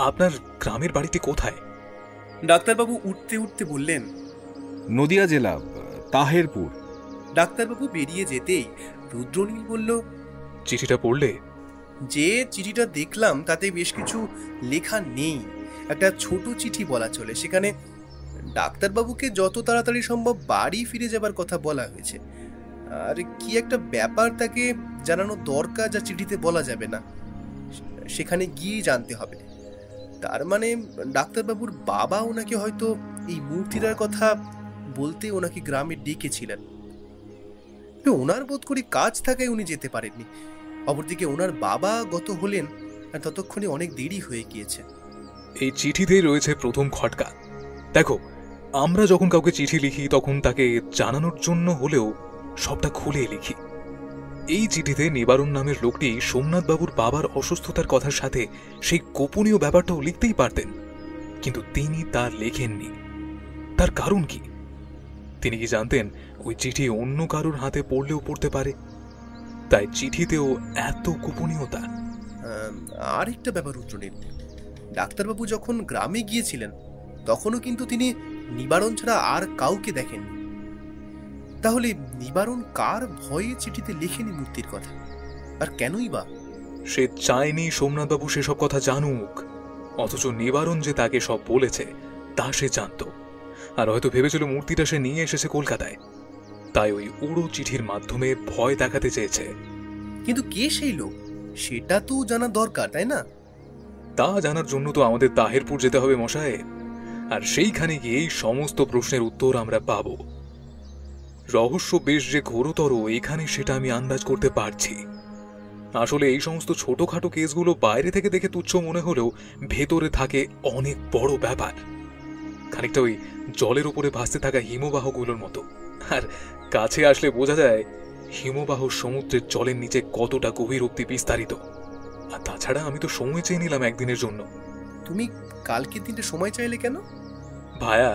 S3: আপনার গ্রামের বাড়িটি কোথায়?
S2: ডাক্তারবাবু উঠতে উঠতে বললেন,
S5: নদিয়া জেলা, তাহেরপুর।
S2: ডাক্তারবাবু বেরিয়ে যেতেই রুদ্রনীল বলল,
S3: চিঠিটা পড়লে?
S2: যে চিঠিটা দেখলাম তাতে বেশ কিছু লেখা নেই। একটা ছোট চিঠি বলা চলে। সেখানে ডাক্তারবাবুকে যত তাড়াতাড়ি সম্ভব বাড়ি ফিরে যাবার কথা বলা হয়েছে। আর কি একটা ব্যাপার তাকে জানানো দরকার, যা চিঠিতে বলা যাবে না। সেখানে গিয়ে জানতে হবে। তার মানে ডাক্তারবাবুর বাবা ওনাকে হয়তো এই মূর্তিটার কথা বলতে ওনাকে গ্রামে ডেকেছিলেন। ওনার বোধ করি কাজ থাকায় উনি যেতে পারেননি। অপরদিকে ওনার বাবা গত হলেন, আর ততক্ষণে অনেক দেরি হয়ে গিয়েছে।
S3: এই চিঠিতেই রয়েছে প্রথম খটকা। দেখো, আমরা যখন কাউকে চিঠি লিখি তখন তাকে জানানোর জন্য হলেও সবটা খুলে লিখি। এই চিঠিতে নিবারণ নামের লোকটি সোমনাথ বাবুর বাবার অসুস্থতার কথার সাথে সেই গোপনীয় ব্যাপারটাও লিখতেই পারতেন, কিন্তু তিনি তা লেখেননি। তার কারণ কি? তিনি কি জানতেন ওই চিঠি অন্য কারোর হাতে পড়লেও পড়তে পারে? তাই চিঠিতেও এত গোপনীয়তা।
S2: আরেকটা ব্যাপার রুদ্রনীল, ডাক্তারবাবু যখন গ্রামে গিয়েছিলেন তখনও কিন্তু তিনি নিবারণ ছাড়া আর কাউকে দেখেননি। তাহলে নিবারণ কার ভয়ে চিঠিতে লেখেনি মূর্তির কথা, আর কেনই বা?
S3: সে চায়নি সোমনাথবাবু সেসব কথা জানুক, অথচ নিবারণ যে তাকে সব বলেছে তা সে জানত। আর হয়তো ভেবেছিল মূর্তিটা সে নিয়ে এসেছে কলকাতায়, তাই ওই উড়ো চিঠির মাধ্যমে ভয় দেখাতে চেয়েছে।
S2: কিন্তু কে সেই লোক সেটা তো জানা দরকার, তাই না?
S3: তা জানার জন্য তো আমাদের তাহেরপুর যেতে হবে মশাই, আর সেইখানে গিয়েই সমস্ত প্রশ্নের উত্তর আমরা পাব। রহস্য বেশ যে ঘোরতর এখানে সেটা আমি আন্দাজ করতে পারছি। আসলে এই সমস্ত ছোটখাটো কেসগুলো বাইরে থেকে দেখে তুচ্ছ মনে হলেও ভেতরে থাকে অনেক বড় ব্যাপার। খানিকটা ওই জলের উপরে ভাসতে থাকা হিমবাহগুলোর মতো। আর কাছে আসলে বোঝা যায় হিমবাহ সমুদ্রের জলের নিচে কতটা গভীর অব্দি বিস্তারিত। আর তাছাড়া আমি তো সময় চেয়ে নিলাম একদিনের জন্য।
S2: তুমি কালকে দিনটা সময় চাইলে কেন?
S3: ভায়া,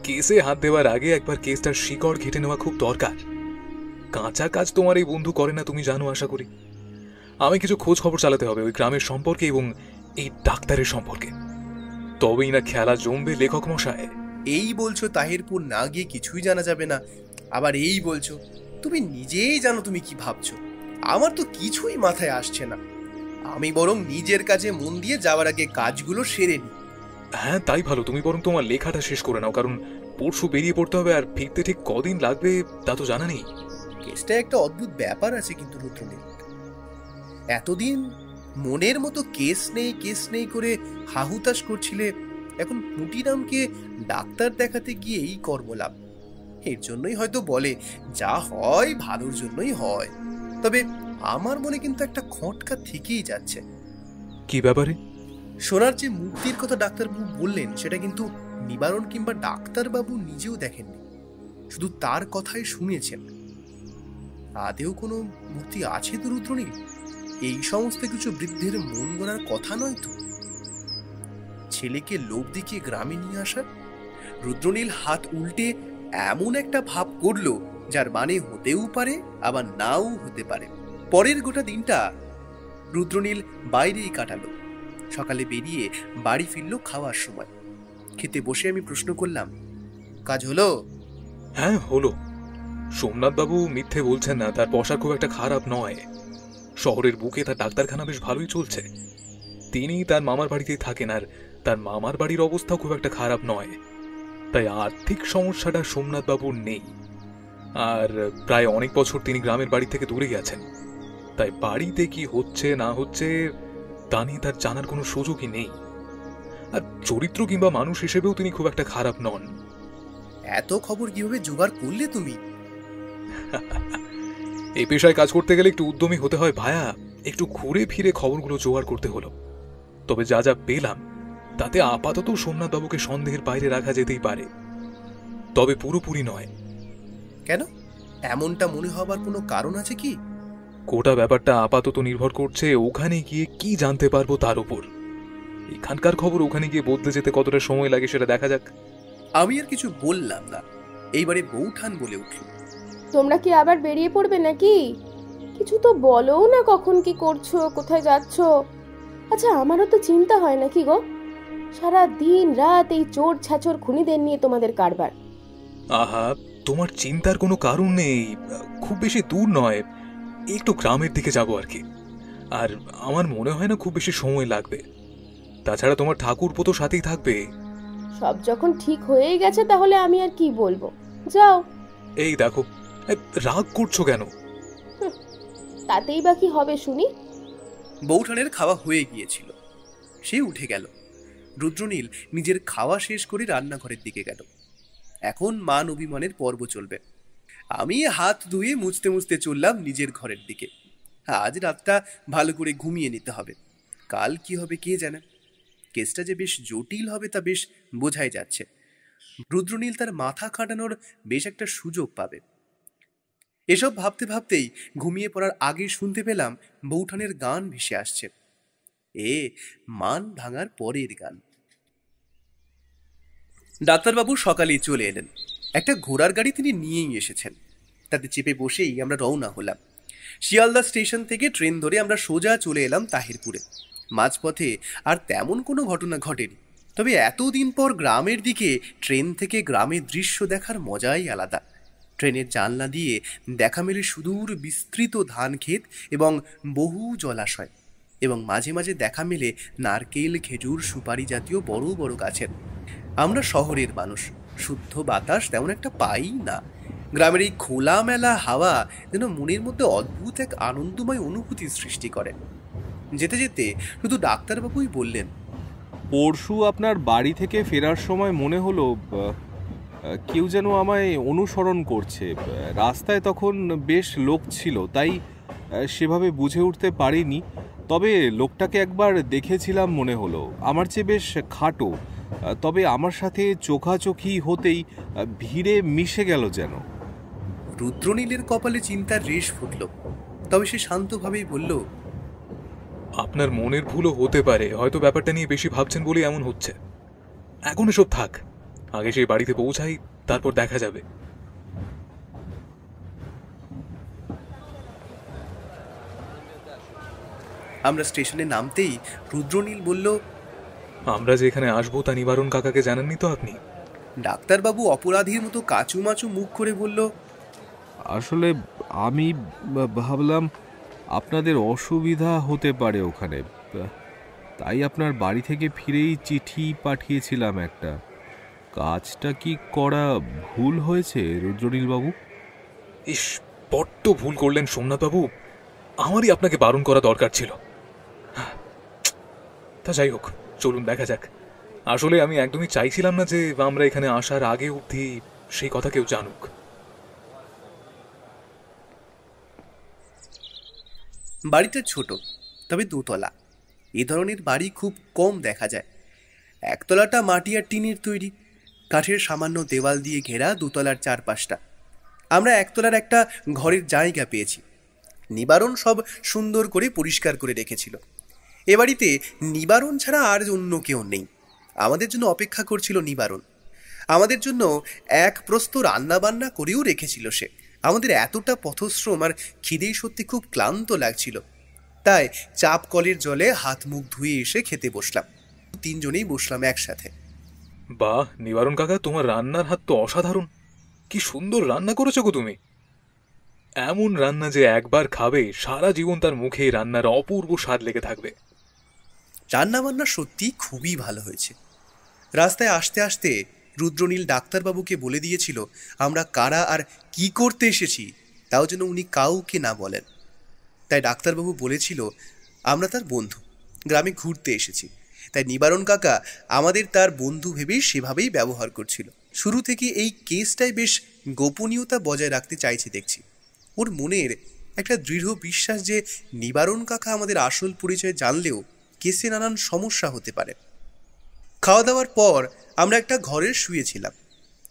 S3: কেসে হাত দেওয়ার আগে একবার কেসটার শিকড় ঘেটে নেওয়া খুব দরকার। কাঁচা কাজ তোমার এই বন্ধু করে না, তুমি জানো আশা করি। আমি কিছু খোঁজ খবর চালাতে হবে ওই গ্রামের সম্পর্কে এবং এই ডাক্তারের সম্পর্কে, তবেই না খেলা জমবে লেখক মশাই।
S2: এই বলছো তাহিরপুর না গিয়ে কিছুই জানা যাবে না, আবার এই বলছো তুমি নিজেই জানো তুমি কি ভাবছো। আমার তো কিছুই মাথায় আসছে না। আমি বরং নিজের কাজে মন দিয়ে যাওয়ার আগে কাজগুলো সেরে নিই।
S3: হ্যাঁ, তাই ভালো। তুমি বরং তোমার লেখাটা শেষ করে নাও, কারণ পরশু বেরিয়ে পড়তে হবে, আর ফিরতে ঠিক কদিন লাগবে তা তো জানা নেই।
S2: কেসটা একটা অদ্ভুত ব্যাপার আছে কিন্তু রুদ্রনীল। এতদিন মনের মতো কেস নেই করে হাহুতাশ করছিলে, এখন পুটিরামকে ডাক্তার দেখাতে গিয়ে এই কর্মলাভ। এর জন্যই হয়তো বলে যা হয় ভালোর জন্যই হয়। তবে আমার মনে কিন্তু একটা খটকা থেকেই যাচ্ছে।
S3: কি ব্যাপারে?
S2: সোনার যে মূর্তির কথা ডাক্তারবাবু বললেন সেটা কিন্তু নিবারণ কিংবা ডাক্তারবাবু নিজেও দেখেননি, শুধু তার কথাই শুনেছেন। আদেও কোনো মূর্তি আছে তো রুদ্রনীল? এই সমস্ত কিছু বৃদ্ধের মন গড়ার কথা নয় তো। ছেলেকে লোভ দেখিয়ে গ্রামে নিয়ে আসা। রুদ্রনীল হাত উল্টে এমন একটা ভাব করলো যার মানে হতেও পারে আবার নাও হতে পারে। পরের গোটা দিনটা রুদ্রনীল বাইরেই কাটালো। সকালে বেরিয়ে বাড়ি ফিরল খাওয়ার সময়। খেতে বসে আমি প্রশ্ন করলাম, কাজ হলো?
S3: হ্যাঁ, হলো। সোমনাথবাবু মিথ্যে বলছেন না, তার বসা খুব একটা খারাপ নয়। শহরের বুকে তার ডাক্তারখানা বেশ ভালোই চলছে। তিনি তার মামার বাড়িতেই থাকেন, আর তার মামার বাড়ির অবস্থাও খুব একটা খারাপ নয়। তাই আর্থিক সমস্যাটা সোমনাথবাবুর নেই। আর প্রায় অনেক বছর তিনি গ্রামের বাড়ি থেকে দূরে গেছেন, তাই বাড়িতে কি হচ্ছে না হচ্ছে তা নিয়ে তার জানার কোনো সুযোগই নেই। আর চরিত্র কিংবা মানুষ হিসেবেও তিনি খুব একটা খারাপ নন।
S2: এত খবর কিভাবে জোগাড় করলে তুমি?
S3: এই পেশায় কাজ করতে গেলে একটু উদ্যমী হতে হয় ভায়া। একটু ঘুরে ফিরে খবরগুলো জোগাড় করতে হলো। তবে যা যা পেলাম তাতে আপাতত সোমনাথবাবুকে সন্দেহের বাইরে রাখা যেতেই পারে, তবে পুরোপুরি নয়।
S2: কেন? এমনটা মনে হবার কোনো কারণ আছে কি?
S3: গোটা ব্যাপারটা আপাতত নির্ভর করছে ওখানে গিয়ে কি জানতে পারবো তার উপর। এখানকার খবর ওখানে গিয়ে বদলে যেতে কতটা সময় লাগে সেটা দেখা যাক।
S2: আমি আর কিছু বললাম না। এইবারে বৌঠান বলে উঠল,
S4: তোমরা কি আবার বেরিয়ে পড়বে নাকি? কিছু তো বলোও না, কখন কি করছো, কোথায় যাচ্ছো? আচ্ছা, আমারও তো চিন্তা হয় নাকি গো? সারা দিন রাত এই চোর ছাচোর খুনিদের নিয়ে তোমাদের কারবার।
S3: আহা, তোমার চিন্তার কোনো কারণ নেই। খুব বেশি দূর নয়, একটু গ্রামের দিকে যাব আর কি। আর আমার মনে হয় না খুব বেশি সময় লাগবে। তাছাড়া তোমার ঠাকুরপো তো সাথেই থাকবে।
S4: সব যখন ঠিক হয়েই গেছে তাহলে আমি আর কি বলবো, যাও।
S3: এই দেখো, রাগ করছো কেন?
S4: তাতেই বা কি হবে শুনি?
S2: বৌঠানের খাওয়া হয়ে গিয়েছিল, সে উঠে গেল। রুদ্রনীল নিজের খাওয়া শেষ করে রান্নাঘরের দিকে গেল। এখন মান অভিমানের পর্ব চলবে। আমি হাত ধুয়ে মুছতে মুছতে চললাম নিজের ঘরের দিকে। আজ রাতটা ভালো করে ঘুমিয়ে নিতে হবে, কাল কি হবে কে জানে। কেসটা যে বেশ জটিল হবে তা বেশ বোঝাই যাচ্ছে। রুদ্রনীল তার মাথা খাটানোর বেশ একটা সুযোগ পাবে। এসব ভাবতে ভাবতেই ঘুমিয়ে পড়ার আগে শুনতে পেলাম বৌঠানের গান ভেসে আসছে। এ মান ভাঙার পরের গান। ডাক্তারবাবু সকালেই চলে এলেন। একটা ঘোড়ার গাড়ি তিনি নিয়েই এসেছেন। তাতে চেপে বসেই আমরা রওনা হলাম। শিয়ালদা স্টেশন থেকে ট্রেন ধরে আমরা সোজা চলে এলাম তাহিরপুরে। মাঝপথে আর তেমন কোনো ঘটনা ঘটেনি, তবে এতদিন পর গ্রামের দিকে ট্রেন থেকে গ্রামের দৃশ্য দেখার মজাই আলাদা। ট্রেনের জানলা দিয়ে দেখা মেলে সুদূর বিস্তৃত ধান ক্ষেত এবং বহু জলাশয়, এবং মাঝে মাঝে দেখা মেলে নারকেল, খেজুর, সুপারি জাতীয় বড় বড় গাছের। আমরা শহরের মানুষ, শুদ্ধ বাতাস তেমন একটা পাই না। গ্রামের এই খোলামেলা হাওয়া যেন মনের মধ্যে অদ্ভুত এক আনন্দময় অনুভূতি সৃষ্টি করে। যেতে যেতে শুধু ডাক্তারবাবুই বললেন,
S5: পরশু আপনার বাড়ি থেকে ফেরার সময় মনে হলো কেউ যেন আমায় অনুসরণ করছে। রাস্তায় তখন বেশ লোক ছিল, তাই সেভাবে বুঝে উঠতে পারিনি। তবে লোকটাকে একবার দেখেছিলাম মনে হলো, আমার চেয়ে বেশ খাটো। তবে আমার সাথে চোখাচোখি হতেই ভিড়ে মিশে গেল যেন।
S2: রুদ্রনীলের কপালে চিন্তার রেশ ফুটল, তবে সে শান্তভাবেই বলল,
S3: আপনার মনের ভুলও হতে পারে, হয়তো ব্যাপারটা নিয়ে বেশি ভাবছেন বলে এমন হচ্ছে। এখন এসব থাক, আগে সেই বাড়িতে পৌঁছাই, তারপর দেখা যাবে।
S2: আমরা স্টেশনে নামতেই রুদ্রনীল বলল,
S3: আমরা যে এখানে আসবো তা নিবারণ কাকাকে জানাননি তো আপনি?
S2: ডাক্তারবাবু অপরাধীর মতো কাচুমাচু মুখ করে বলল,
S5: আসলে আমি ভাবলাম আপনাদের অসুবিধা হতে পারে ওখানে, তাই আপনার বাড়ি থেকে ফিরেই চিঠি পাঠিয়েছিলাম একটা। কাজটা কি করা ভুল হয়েছে রুদ্রনীলবাবু?
S3: ইস, বড্ড ভুল করলেন সোমনাথবাবু, আমারই আপনাকে বারণ করা দরকার ছিল। তা যাই হোক, চলুন দেখা যাক। আসলে আমি একদমই চাইছিলাম না যে আমরা এখানে আসার আগে অবধি সেই কথা কেউ জানুক।
S2: বাড়িটা ছোট, তবে দোতলা। এ ধরনের বাড়ি খুব কম দেখা যায়। একতলাটা মাটি আর টিনের তৈরি, কাঠের সামান্য দেওয়াল দিয়ে ঘেরা দোতলার চারপাশটা। আমরা একতলার একটা ঘরের জায়গা পেয়েছি। নিবারণ সব সুন্দর করে পরিষ্কার করে রেখেছিল। এ বাড়িতে নিবারণ ছাড়া আর অন্য কেউ নেই। আমাদের জন্য অপেক্ষা করছিল নিবারণ। আমাদের জন্য এক প্রস্ত রান্নাবান্না করেও রেখেছিল সে। আমাদের এতটা পথশ্রম আর খিদেই সত্যি খুব ক্লান্ত লাগছিল, তাই চাপ কলের জলে হাত মুখ ধুয়ে এসে খেতে বসলাম। তিনজনেই বসলাম একসাথে।
S3: বাহ নিবারণ কাকা, তোমার রান্নার হাত তো অসাধারণ। কি সুন্দর রান্না করেছো গো তুমি। এমন রান্না যে একবার খাবে সারা জীবন তার মুখে রান্নার অপূর্ব স্বাদ লেগে থাকবে।
S2: রান্নাবান্না সত্যি খুবই ভালো হয়েছে। রাস্তায় আসতে আসতে রুদ্রনীল ডাক্তারবাবুকে বলে দিয়েছিল আমরা কারা আর কি করতে এসেছি তাও যেন উনি কাউকে না বলেন। তাই ডাক্তারবাবু বলেছিল আমরা তার বন্ধু, গ্রামে ঘুরতে এসেছি। তাই নিবারণ কাকা আমাদের তার বন্ধু ভেবেই সেভাবেই ব্যবহার করছিল। শুরু থেকে এই কেসটাই বেশ গোপনীয়তা বজায় রাখতে চাইছে দেখছি। ওর মনের একটা দৃঢ় বিশ্বাস যে নিবারণ কাকা আমাদের আসল পরিচয় জানলেও কেসে নানান সমস্যা হতে পারে। খাওয়া দাওয়ার পর আমরা একটা ঘরে শুয়েছিলাম।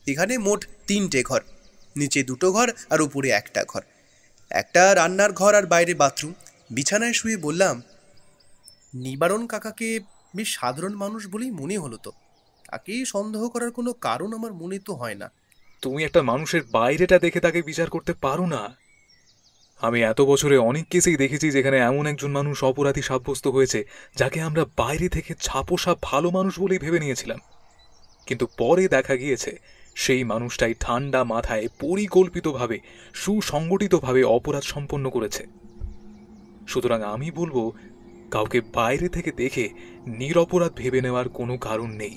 S2: এখানে মোট 3টে ঘর, নিচে 2টো ঘর আর উপরে একটা ঘর। একটা রান্নার ঘর আর বাইরে বাথরুম। বিছানায় শুয়ে বললাম, নিবারণ কাকাকে বেশ সাধারণ মানুষ বলেই মনে হলো তো। তাকে সন্দেহ করার কোনো কারণ আমার মনে তো হয় না।
S3: তুমি একটা মানুষের বাইরেটা দেখে তাকে বিচার করতে পারো না। আমি এত বছরে অনেক কেসেই দেখেছি যেখানে এমন একজন মানুষ অপরাধী সাব্যস্ত হয়েছে যাকে আমরা বাইরে থেকে ছাপোষা ভালো মানুষ বলেই ভেবে নিয়েছিলাম, কিন্তু পরে দেখা গিয়েছে সেই মানুষটাই ঠান্ডা মাথায় পরিকল্পিতভাবে সুসংগঠিতভাবে অপরাধ সম্পন্ন করেছে। সুতরাং আমি বলবো, কাউকে বাইরে থেকে দেখে নিরপরাধ ভেবে নেওয়ার কোনো কারণ নেই।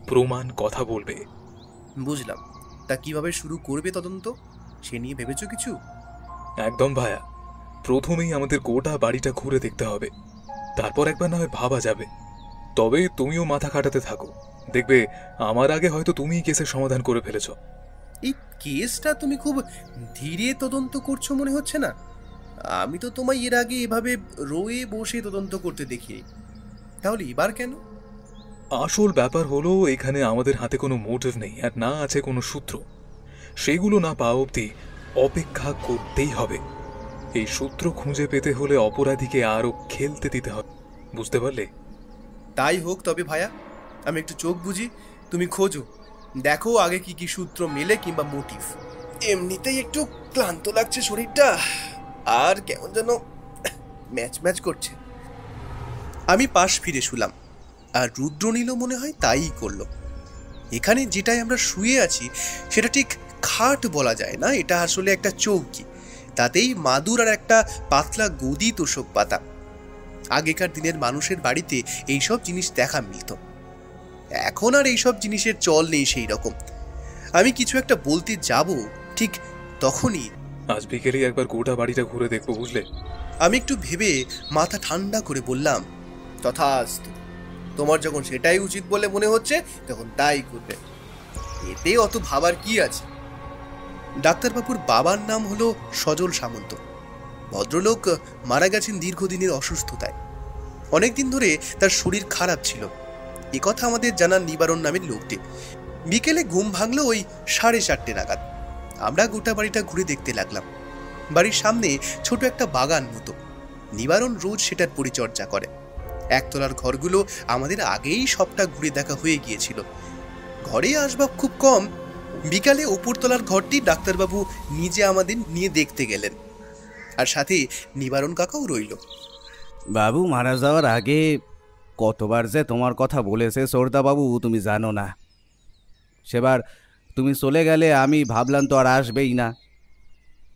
S3: প্রমাণ কথা বলবে।
S2: বুঝলাম। তা কিভাবে শুরু করবে তদন্ত, সে নিয়ে ভেবেছো কিছু?
S3: একদম ভায়া, প্রথমেই আমাদের গোটা বাড়িটা ঘুরে দেখতে হবে, তারপর একবার না হয় ভাবা যাবে। তবে তুমিও মাথা খাটাতে থাকো, দেখবে আমার আগে হয়তো তুমিই কেসের সমাধান করে ফেলেছ।
S2: এই কেসটা তুমি খুব ধীরে তদন্ত করছো মনে হচ্ছে না? আমি তো তোমায় এর আগে এভাবে রয়ে বসে তদন্ত করতে দেখি, তাহলে এবার কেন?
S3: আসল ব্যাপার হলো, এখানে আমাদের হাতে কোনো মোটিভ নেই আর না আছে কোনো সূত্র। সেগুলো না পাওয়া অবধি অপেক্ষা করতেই হবে। এই সূত্র খুঁজে পেতে হলে অপরাধীকে আরো খেলতে দিতে হবে, বুঝতে পারলে?
S2: তাই হোক তবে ভায়া, আমি একটু চোখ বুঝি, তুমি খোঁজো, দেখো আগে কি কি সূত্র মেলে কিংবা মোটিভ। এমনিতেই একটু ক্লান্ত লাগছে শরীরটা, আর কেমন যেন ম্যাচ ম্যাচ করছে। আমি পাশ ফিরে শুলাম, আর রুদ্রনীলও মনে হয় তাই করলো। এখানে যেটাই আমরা শুয়ে আছি সেটা ঠিক খাট বলা যায় না, এটা আসলে একটা চৌকি, তাতেই মাদুর আর একটা পাতলা গদি তোষক পাতা। আগেকার দিনের মানুষের বাড়িতে এইসব জিনিস দেখা মিলত, এখন আর এইসব জিনিসের চল নেই সেই রকম। আমি কিছু একটা বলতে যাব, ঠিক তখনই
S3: আজ বিকেলেই একবার গোটা বাড়িটা ঘুরে দেখবো, বুঝলে?
S2: আমি একটু ভেবে মাথা ঠান্ডা করে বললাম, তথাস্তু, তোমার যখন সেটাই উচিত বলে মনে হচ্ছে তখন তাই করবে, এতে অত ভাবার কি আছে। ডাক্তারবাবুর বাবার নাম হলো সজল সামন্ত। ভদ্রলোক মারা গেছেন দীর্ঘদিনের অসুস্থতায়। অনেকদিন ধরে তার শরীর খারাপ ছিল, এ কথা আমাদের জানান নিবারণ নামের লোকটি। বিকেলে ঘুম ভাঙলো ওই 4:30 নাগাদ। আমরা গোটা বাড়িটা ঘুরে দেখতে লাগলাম। বাড়ির সামনে ছোট একটা বাগান মতো, নিবারণ রোজ সেটার পরিচর্যা করে। একতলার ঘরগুলো আমাদের আগেই সবটা ঘুরে দেখা হয়ে গিয়েছিল, ঘরে আসবাব খুব কম। বিকালে উপরতলার ঘরটি ডাক্তারবাবু নিজে আমাদের নিয়ে দেখতে গেলেন, আর সাথে নিবারণ কাকাও রইল।
S7: বাবু মারা যাওয়ার আগে কতবার যে তোমার কথা বলেছে সর্দাবাবু, তুমি জানো না। সেবার তুমি চলে গেলে আমি ভাবলাম তো আর আসবেই না।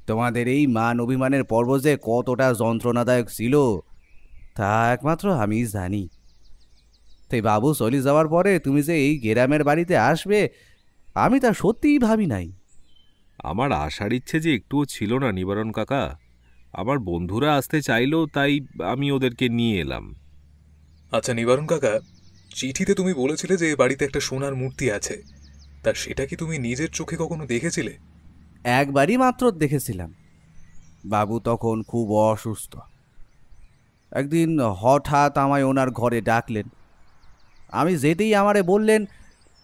S7: তোমাদের এই মান অভিমানের পর্ব যে কতটা যন্ত্রণাদায়ক ছিল তা একমাত্র আমি জানি। তাই বাবু চলে যাওয়ার পরে তুমি যে এই গ্রামের বাড়িতে আসবে আমি তা সত্যিই ভাবি নাই।
S5: আমার আসার ইচ্ছে যে একটুও ছিল না নিবারণ কাকা। আমার বন্ধুরা আসতে চাইলো, তাই আমি ওদেরকে নিয়ে এলাম।
S3: আচ্ছা নিবারণ কাকা, চিঠিতে তুমি বলেছিলে যে বাড়িতে একটা সোনার মূর্তি আছে, তা সেটা কি তুমি নিজের চোখে কখনো দেখেছিলে?
S7: একবারই মাত্র দেখেছিলাম। বাবু তখন খুব অসুস্থ। একদিন হঠাৎ আমায় ওনার ঘরে ডাকলেন। আমি যেতেই আমারে বললেন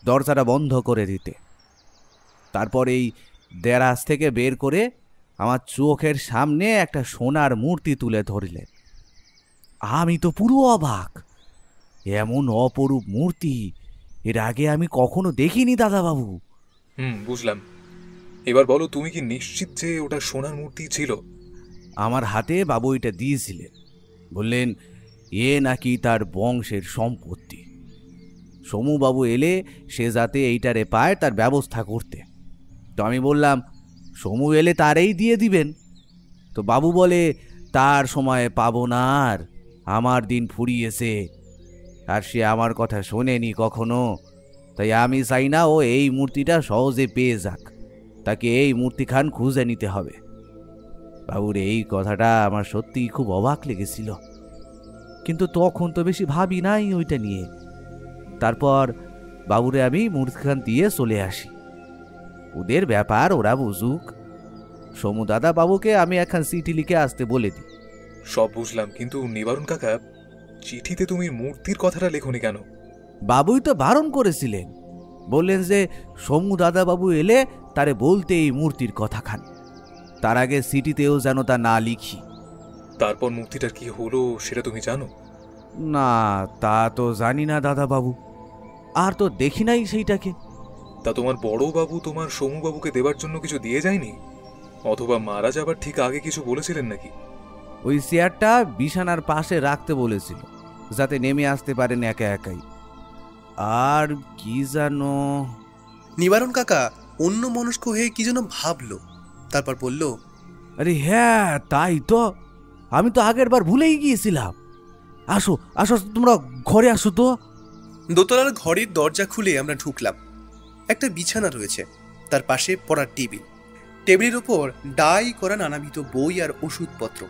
S7: দরজাটা বন্ধ করে দিতে। তারপর এই দেরাজ থেকে বের করে আমার চোখের সামনে একটা সোনার মূর্তি তুলে ধরলেন। আমি তো পুরো অবাক, এমন অপরূপ মূর্তি এর আগে আমি কখনো দেখিনি দাদাবাবু।
S3: বুঝলাম। এবার বলো, তুমি কি নিশ্চিত যে ওটা সোনার মূর্তি ছিল?
S7: আমার হাতে বাবু এটা দিয়েছিলেন, বললেন এ নাকি তার বংশের সম্পত্তি। সমুবাবু এলে সে যাতে এইটারে পায় তার ব্যবস্থা করতে। তো আমি বললাম সমু এলে তারেই দিয়ে দিবেন। তো বাবু বলে তার সময় পাবো না, আর আমার দিন ফুরিয়েছে, আর সে আমার কথা শোনেনি কখনো। তাই আমি চাই না ও এই মূর্তিটা সহজে পেয়ে যাক, তাকে এই মূর্তিখান খুঁজে নিতে হবে। বাবুর এই কথাটা আমার সত্যিই খুব অবাক লেগেছিল, কিন্তু তখন তো বেশি ভাবি নাই ওইটা নিয়ে। তারপর বাবুরে আমি মূর্তিখান দিয়ে চলে আসি। ওদের ব্যাপার ওরা বুঝুক। সমু দাদা বাবুকে আমি একখান চিঠি লিখে আসতে বলে দিই।
S3: সব বুঝলাম, কিন্তু নিবারণ কাকা, চিঠিতে তুমি মূর্তির কথাটা লেখনি কেন?
S7: বাবুই তো বারণ করেছিলেন, বললেন যে সমু দাদা বাবু এলে তারে বলতে এই মূর্তির কথা খান, তার আগে চিঠিতেও যেন তা না লিখি।
S3: তারপর মূর্তিটার কি হলো সেটা তুমি জানো?
S7: না, তা তো জানি না দাদা বাবু, আর তো দেখি নাই সেইটাকে।
S3: তা তোমার বড় বাবু তোমার সমুবাবুকে দেবার জন্য কিছু দিয়ে যায়নি? অথবা মারা যাবার ঠিক আগে কিছু বলেছিলেন নাকি?
S7: ওই চেয়ারটা বিছানার পাশে রাখতে বলেছিল, যাতে নেমে আসতে পারেন একা একাই। আর কি জানো।
S2: নিবারণ কাকা অন্য মনস্ক হয়ে কি যেন ভাবলো, তারপর বলল,
S7: আরে হ্যাঁ, তাই তো, আমি তো আগের বার ভুলেই গিয়েছিলাম। আসো আসো, তোমরা ঘরে আসো তো।
S2: দোতলার ঘরের দরজা খুলে আমরা ঢুকলাম। একটা বিছানা রয়েছে, তার পাশে পড়ার টেবিল, টেবিলের ওপর ডাই করা নানাবিধ বই আর ওষুধপত্র,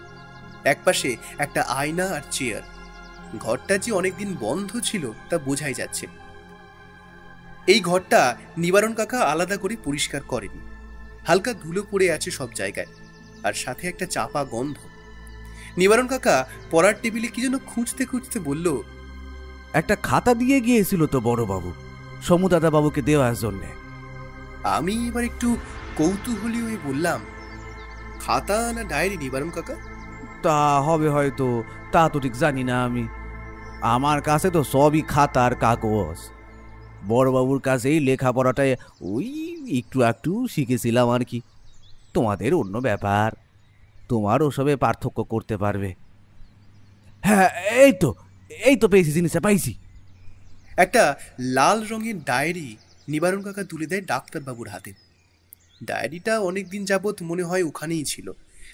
S2: একপাশে একটা আয়না আর চেয়ার। ঘরটা যে অনেকদিন বন্ধ ছিল তা বোঝাই যাচ্ছে। এই ঘরটা নিবারণ কাকা আলাদা করে পরিষ্কার করেনি, হালকা ধুলো পড়ে আছে সব জায়গায়, আর সাথে একটা চাপা গন্ধ। নিবারণ কাকা পড়ার টেবিলে কি যেন খুঁজতে খুঁজতে বলল,
S7: একটা খাতা দিয়ে গিয়েছিল তো বড়বাবু, সমুদাদা বাবুকে দেওয়ার জন্যে।
S2: আমি এবার একটু কৌতূহলী হয়ে বললাম, খাতা না ডায়েরি নিবারণ কাকা?
S7: তা হবে হয়তো, তা তো ঠিক জানি না আমি। আমার কাছে তো সবই খাতার কাগজ। বড়বাবুর কাছেই লেখাপড়াটাই ওই একটু একটু শিখেছিলাম আর কি। তোমাদের অন্য ব্যাপার, তোমার ওসবে পার্থক্য করতে পারবে। হ্যাঁ, এই তো পেয়েছি, জিনিসটা পাইছি।
S2: একটা লাল রঙের ডায়েরি নিবারণ কাকা তুলে দেয় ডাক্তারবাবুর হাতে। ডায়েরিটা অনেকদিন যাবৎ মনে হয় ওখানেই ছিল,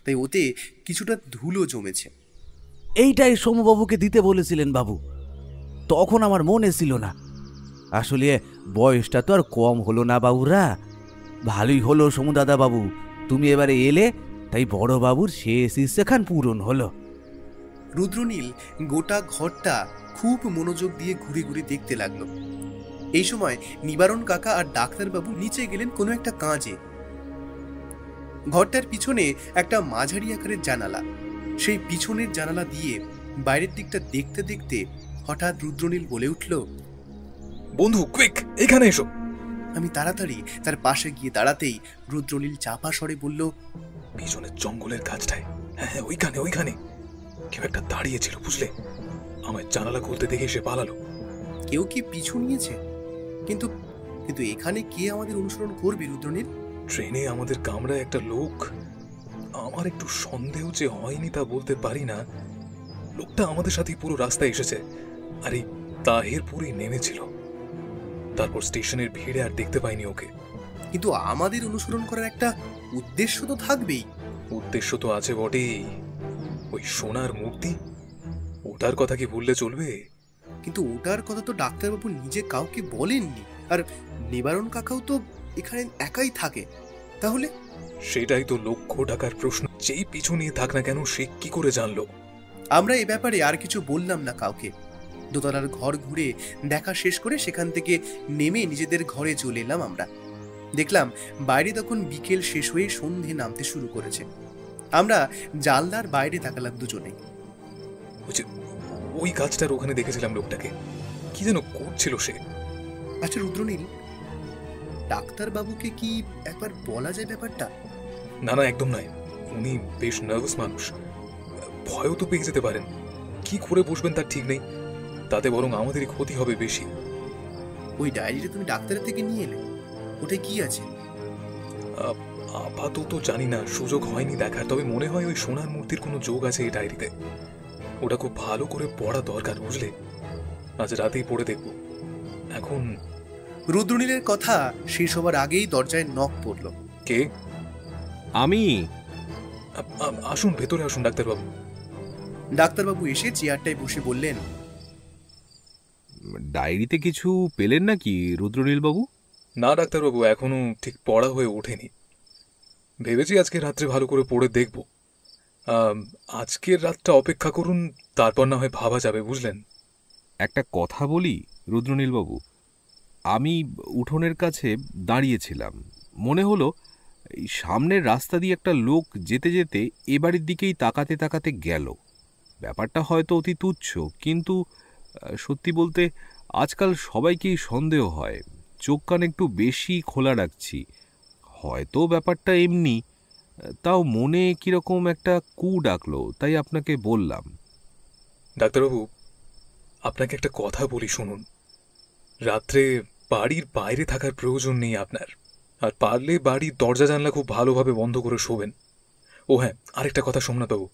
S2: তাই ওতে কিছুটা ধুলো জমেছে।
S7: এইটাই সোমবাবুকে দিতে বলেছিলেন বাবু, তখন আমার মনে ছিল না। আসলে বয়সটা তো আর কম হলো না বাবুরা। ভালোই হলো সমুদাদা বাবু তুমি এবারে এলে, তাই বড় বাবুর শেষ ইচ্ছেখান পূরণ হলো।
S2: রুদ্রনীল গোটা ঘরটা খুব মনোযোগ দিয়ে ঘুরে ঘুরে দেখতে লাগলো। এই সময় নিবারণ কাকা আর ডাক্তারবাবু নিচে গেলেন কোনো একটা কাজে। ঘরটার পিছনে একটা মাঝারি আকারের জানালা, সেই পিছনের জানালা দিয়ে বাইরের দিকটা দেখতে দেখতে হঠাৎ রুদ্রনীল বলে উঠল,
S3: বন্ধু কুইক, এখানে এসো।
S2: আমি তাড়াতাড়ি তার পাশে গিয়ে দাঁড়াতেই রুদ্রনীল চাপা স্বরে বলল,
S3: পিছনের জঙ্গলের কাজটায়, হ্যাঁ ওইখানে ওইখানে কেউ একটা দাঁড়িয়েছিল বুঝলে, আমায় জানালা খুলতে দেখে সে পালালো।
S2: কেউ কি পিছু নিয়েছে? কিন্তু কিন্তু এখানে কে আমাদের অনুসরণ করবে রুদ্রনীল?
S3: ট্রেনে আমাদের কামরায় একটা লোক, আমার একটু সন্দেহ যে হয়নি তা বলতে পারি না। লোকটা আমাদের সাথে পুরো রাস্তায় এসেছে, আর এই তাহেরপুরেই নেমেছিল। তারপর স্টেশনের ভিড়ে আর দেখতে পাইনি ওকে।
S2: কিন্তু আমাদের অনুসরণ করার একটা উদ্দেশ্য তো থাকবেই।
S3: উদ্দেশ্য তো আছে বটেই, ওই সোনার মূর্তি, ওটার কথা কি ভুললে চলবে?
S2: কিন্তু ওটার কথা তো ডাক্তারবাবু নিজে কাউকে বলেননি, আর নিবারণ কাকাও তো এখানে একাই থাকে। তাহলে
S3: সেটাই তো লক্ষ টাকার প্রশ্ন, যেই পিছু নিয়ে থাক না কেন সে কি করে জানলো?
S2: আমরা এ ব্যাপারে আর কিছু বললাম না কাউকে। দোতলার ঘর ঘুরে দেখা শেষ করে সেখান থেকে নেমে নিজেদের ঘরে চলে এলাম আমরা। দেখলাম বাইরে তখন বিকেল শেষ হয়ে সন্ধে নামতে শুরু করেছে। আমরা জানলার বাইরে তাকালাম দুজনে।
S3: ওই গাছটার ওখানে দেখেছিলাম লোকটাকে, কি যেন করছিল সে।
S2: আচ্ছা রুদ্রনীল, ডাক্তারবাবুকে কি একবার বলা যায় ব্যাপারটা?
S3: না না, একদম নয়, উনি বেশ নার্ভাস মানুষ, ভয়ও তো পেয়ে যেতে পারেন। কি করে বসবেন তার ঠিক নেই, তাতে বরং আমাদেরই ক্ষতি হবে বেশি।
S2: ওই ডায়েরিটা তুমি ডাক্তারের থেকে নিয়ে এলে, ওটা কি আছে?
S3: আপাতত জানি না, সুযোগ হয়নি দেখার, তবে মনে হয় ওই সোনার মূর্তির কোনো যোগ আছে এই ডায়েরিতে। ওটা খুব ভালো করে পড়া দরকার বুঝলে, আজ রাতেই পড়ে দেখব। এখন
S2: রুদ্রনীলের কথা শেষ হবার আগেই দরজায় নক পড়ল।
S3: কে?
S5: আমি।
S3: আসুন, ভেতরে আসুন ডাক্তারবাবু।
S2: ডাক্তারবাবু এসে চেয়ারটায় বসে বললেন,
S5: ডায়েরিতে কিছু পেলেন নাকি রুদ্রনীল বাবু?
S3: না ডাক্তারবাবু, এখনো ঠিক পড়া হয়ে ওঠেনি। ভেবেছি আজকে রাত্রে ভালো করে পড়ে দেখব। আজকের রাতটা অপেক্ষা করুন, তারপর না হয় ভাবা যাবে বুঝলেন।
S5: একটা কথা বলি রুদ্রনীল বাবু, আমি উঠোনের কাছে দাঁড়িয়েছিলাম, মনে হলো এই সামনের রাস্তা দিয়ে একটা লোক যেতে যেতে এ বাড়ির দিকেই তাকাতে তাকাতে গেল। ব্যাপারটা হয়তো অতি তুচ্ছ, কিন্তু সত্যি বলতে আজকাল সবাইকেই সন্দেহ হয়। চোখ কান একটু বেশি খোলা রাখছি, হয়তো ব্যাপারটা এমনি, তাও মনে কিরকম একটা কু ডাকলো, তাই আপনাকে বললাম।
S3: ডাক্তারবাবু, আপনাকে একটা কথা বলি শুনুন। রাত্রে বাড়ির বাইরে থাকার প্রয়োজন নেই আপনার। আর পারলে বাড়ির দরজা জানলা খুব ভালোভাবে বন্ধ করে শোবেন। ও হ্যাঁ, আরেকটা কথা সোমনাথবাবু।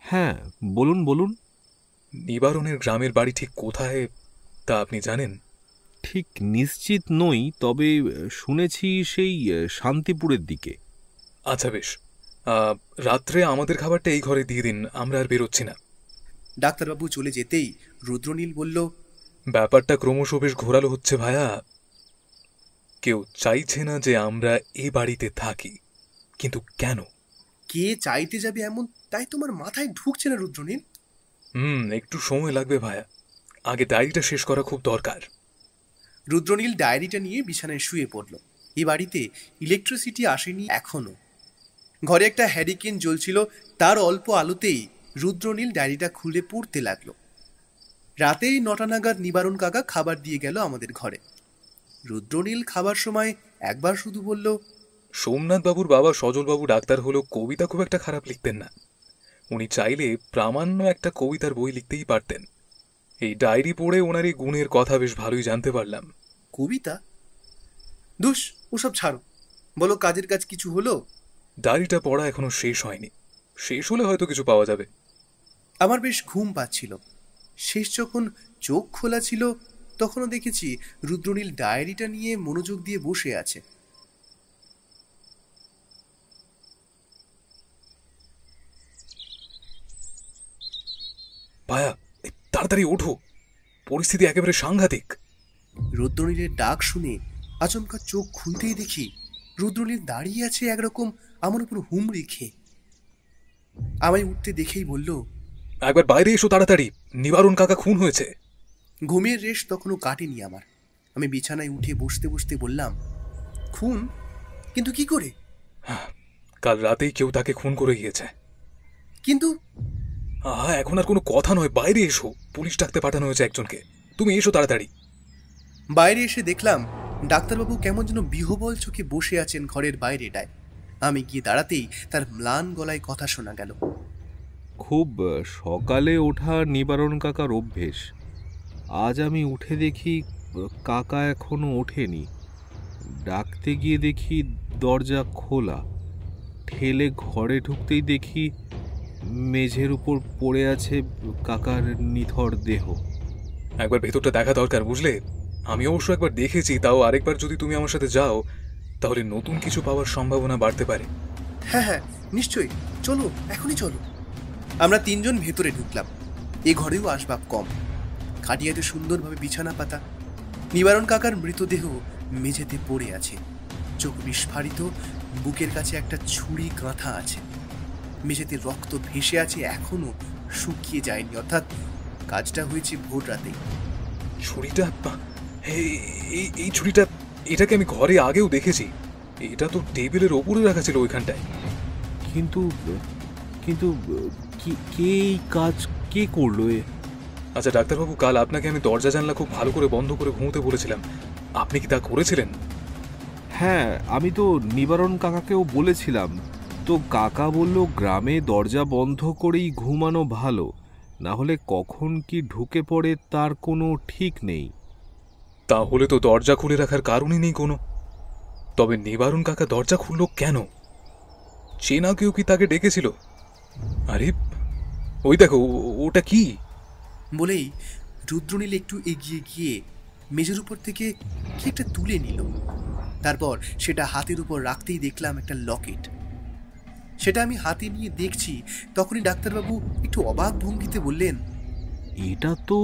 S5: হ্যাঁ, বলুন বলুন।
S3: নিবারণের গ্রামের বাড়ি ঠিক কোথায় তা আপনি জানেন?
S5: ঠিক নিশ্চিত নই, তবে শুনেছি সেই শান্তিপুরের দিকে।
S3: আচ্ছা বেশ, রাত্রে আমাদের খাবারটা এই ঘরে দিয়ে দিন, আমরা আর বেরোচ্ছি না।
S2: ডাক্তারবাবু চলে যেতেই রুদ্রনীল বলল,
S3: ব্যাপারটা ক্রমশ বেশ ঘোরালো হচ্ছে ভায়া। কেউ চাইছে না যে আমরা এ বাড়িতে থাকি, কিন্তু কেন?
S2: কে চাইতে যাবে এমন তাই তোমার মাথায় ঢুকছে না রুদ্রনীল?
S3: একটু সময় লাগবে ভায়া, আগে ডায়েরিটা শেষ করা খুব দরকার।
S2: রুদ্রনীল ডায়েরিটা নিয়ে বিছানায় শুয়ে পড়ল। এ বাড়িতে ইলেকট্রিসিটি আসেনি এখনো। ঘরে একটা হ্যারিকেন জ্বলছিল, তার অল্প আলোতেই রুদ্রনীল ডায়েরিটা খুলে পড়তে লাগলো। রাতেই 9টা নাগাদ নিবারণ কাকা খাবার দিয়ে গেল আমাদের ঘরে। রুদ্রনীল খাবার সময় একবার শুধু বলল,
S3: সোমনাথবাবুর বাবা সজলবাবু ডাক্তার হলেও কবিতা খুব একটা খারাপ লিখতেন না। উনি চাইলে প্রামাণ্য একটা কবিতার বই লিখতেই পারতেন। এই ডায়েরি পড়ে ওনার এই গুণের কথা বেশ ভালোই জানতে পারলাম।
S2: কবিতা? দুস, ওসব ছাড়ো, বলো কাজের কাজ কিছু হলো?
S3: ডায়েরিটা পড়া এখনো শেষ হয়নি, শেষ হলে হয়তো কিছু পাওয়া যাবে।
S2: আমার বেশ ঘুম পাচ্ছিল। শেষ যখন চোখ খোলা ছিল তখনও দেখেছি রুদ্রনীল ডায়েরিটা নিয়ে মনোযোগ দিয়ে বসে আছে।
S3: ভায়া, তাড়াতাড়ি ওঠো, পরিস্থিতি একেবারে সাংঘাতিক।
S2: রুদ্রনীলের ডাক শুনে আচমকা চোখ খুলতেই দেখি রুদ্রনীল দাঁড়িয়ে আছে একরকম আমার উপর হুমড়ি খেয়ে। আমায় উঠতে দেখেই বলল,
S3: একবার বাইরে এসো তাড়াতাড়ি, নিবারণ কাকা খুন হয়েছে।
S2: ঘুমের রেশ তখনও কাটেনি আমার। আমি বিছানায় উঠে বসতে বসতে বললাম, খুন? কিন্তু কি করে?
S3: কাল রাতেই কেউ তাকে খুন করে গিয়েছে।
S2: কিন্তু
S3: এখন আর কোনো কথা নয়, বাইরে এসো, পুলিশ ডাকতে পাঠানো হয়েছে একজনকে। তুমি এসো তাড়াতাড়ি।
S2: বাইরে এসে দেখলাম ডাক্তারবাবু কেমন যেন বিহবল চোখে বসে আছেন ঘরের বাইরেটায়। আমি গিয়ে দাঁড়াতেই তার ম্লান গলায় কথা শোনা গেল,
S5: খুব সকালে ওঠা নিবারণ কাকার অভ্যেস। আজ আমি উঠে দেখি কাকা এখনো ওঠেনি। ডাকতে গিয়ে দেখি দরজা খোলা। ঠেলে ঘরে ঢুকতেই দেখি মেঝের উপর পড়ে আছে কাকার নিথর দেহ।
S3: একবার ভেতরটা দেখা দরকার, বুঝলে? আমি অবশ্য একবার দেখেছি, তাও আরেকবার যদি তুমি আমার সাথে যাও তাহলে নতুন কিছু পাওয়ার সম্ভাবনা বাড়তে পারে।
S2: হ্যাঁ হ্যাঁ নিশ্চয়ই, চলো, এখনই চলো। আমরা 3 জন ভেতরে ঢুকলাম। এ ঘরেও আসবাব কম, খাটিয়াতে সুন্দরভাবে বিছানা পাতা। নিবারণ কাকার মৃতদেহ মেঝেতে পড়ে আছে, চোখ বিস্ফারিত, বুকের কাছে একটা ছুরি গাঁথা আছে। মেঝেতে রক্ত ভেসে আছে, এখনো শুকিয়ে যায়নি, অর্থাৎ কাজটা হয়েছে ভোর রাতেই।
S3: ছুরিটা, এই ছুরিটা, এটাকে আমি ঘরে আগেও দেখেছি। এটা তো টেবিলের ওপরে রাখা ছিল ওইখানটায়।
S5: কিন্তু কিন্তু কে এই কাজ কে করলো?
S3: আচ্ছা ডাক্তারবাবু, কাল আপনাকে আমি দরজা জানলা খুব ভালো করে বন্ধ করে ঘুমোতে বলেছিলাম, আপনি কি তা করেছিলেন?
S5: হ্যাঁ, আমি তো নিবারণ কাকাকেও বলেছিলাম, তো কাকা বলল গ্রামে দরজা বন্ধ করেই ঘুমানো ভালো, না হলে কখন কি ঢুকে পড়ে তার কোনো ঠিক নেই।
S3: তাহলে তো দরজা খুলে রাখার কারণই নেই কোনো। তবে নিবারণ কাকা দরজা খুলল কেন? চেনা কেউ কি তাকে ডেকেছিল? আরে ওই দেখো, ওটা কি?
S2: বলেই রুদ্রনীল একটু এগিয়ে গিয়ে মেঝের উপর থেকে কি একটা তুলে নিল। তারপর সেটা হাতের উপর রাখতেই দেখলাম একটা লকেট। সেটা আমি হাতে নিয়ে দেখছি, তখনই ডাক্তারবাবু একটু অবাক ভঙ্গিতে বললেন,
S5: এটা তো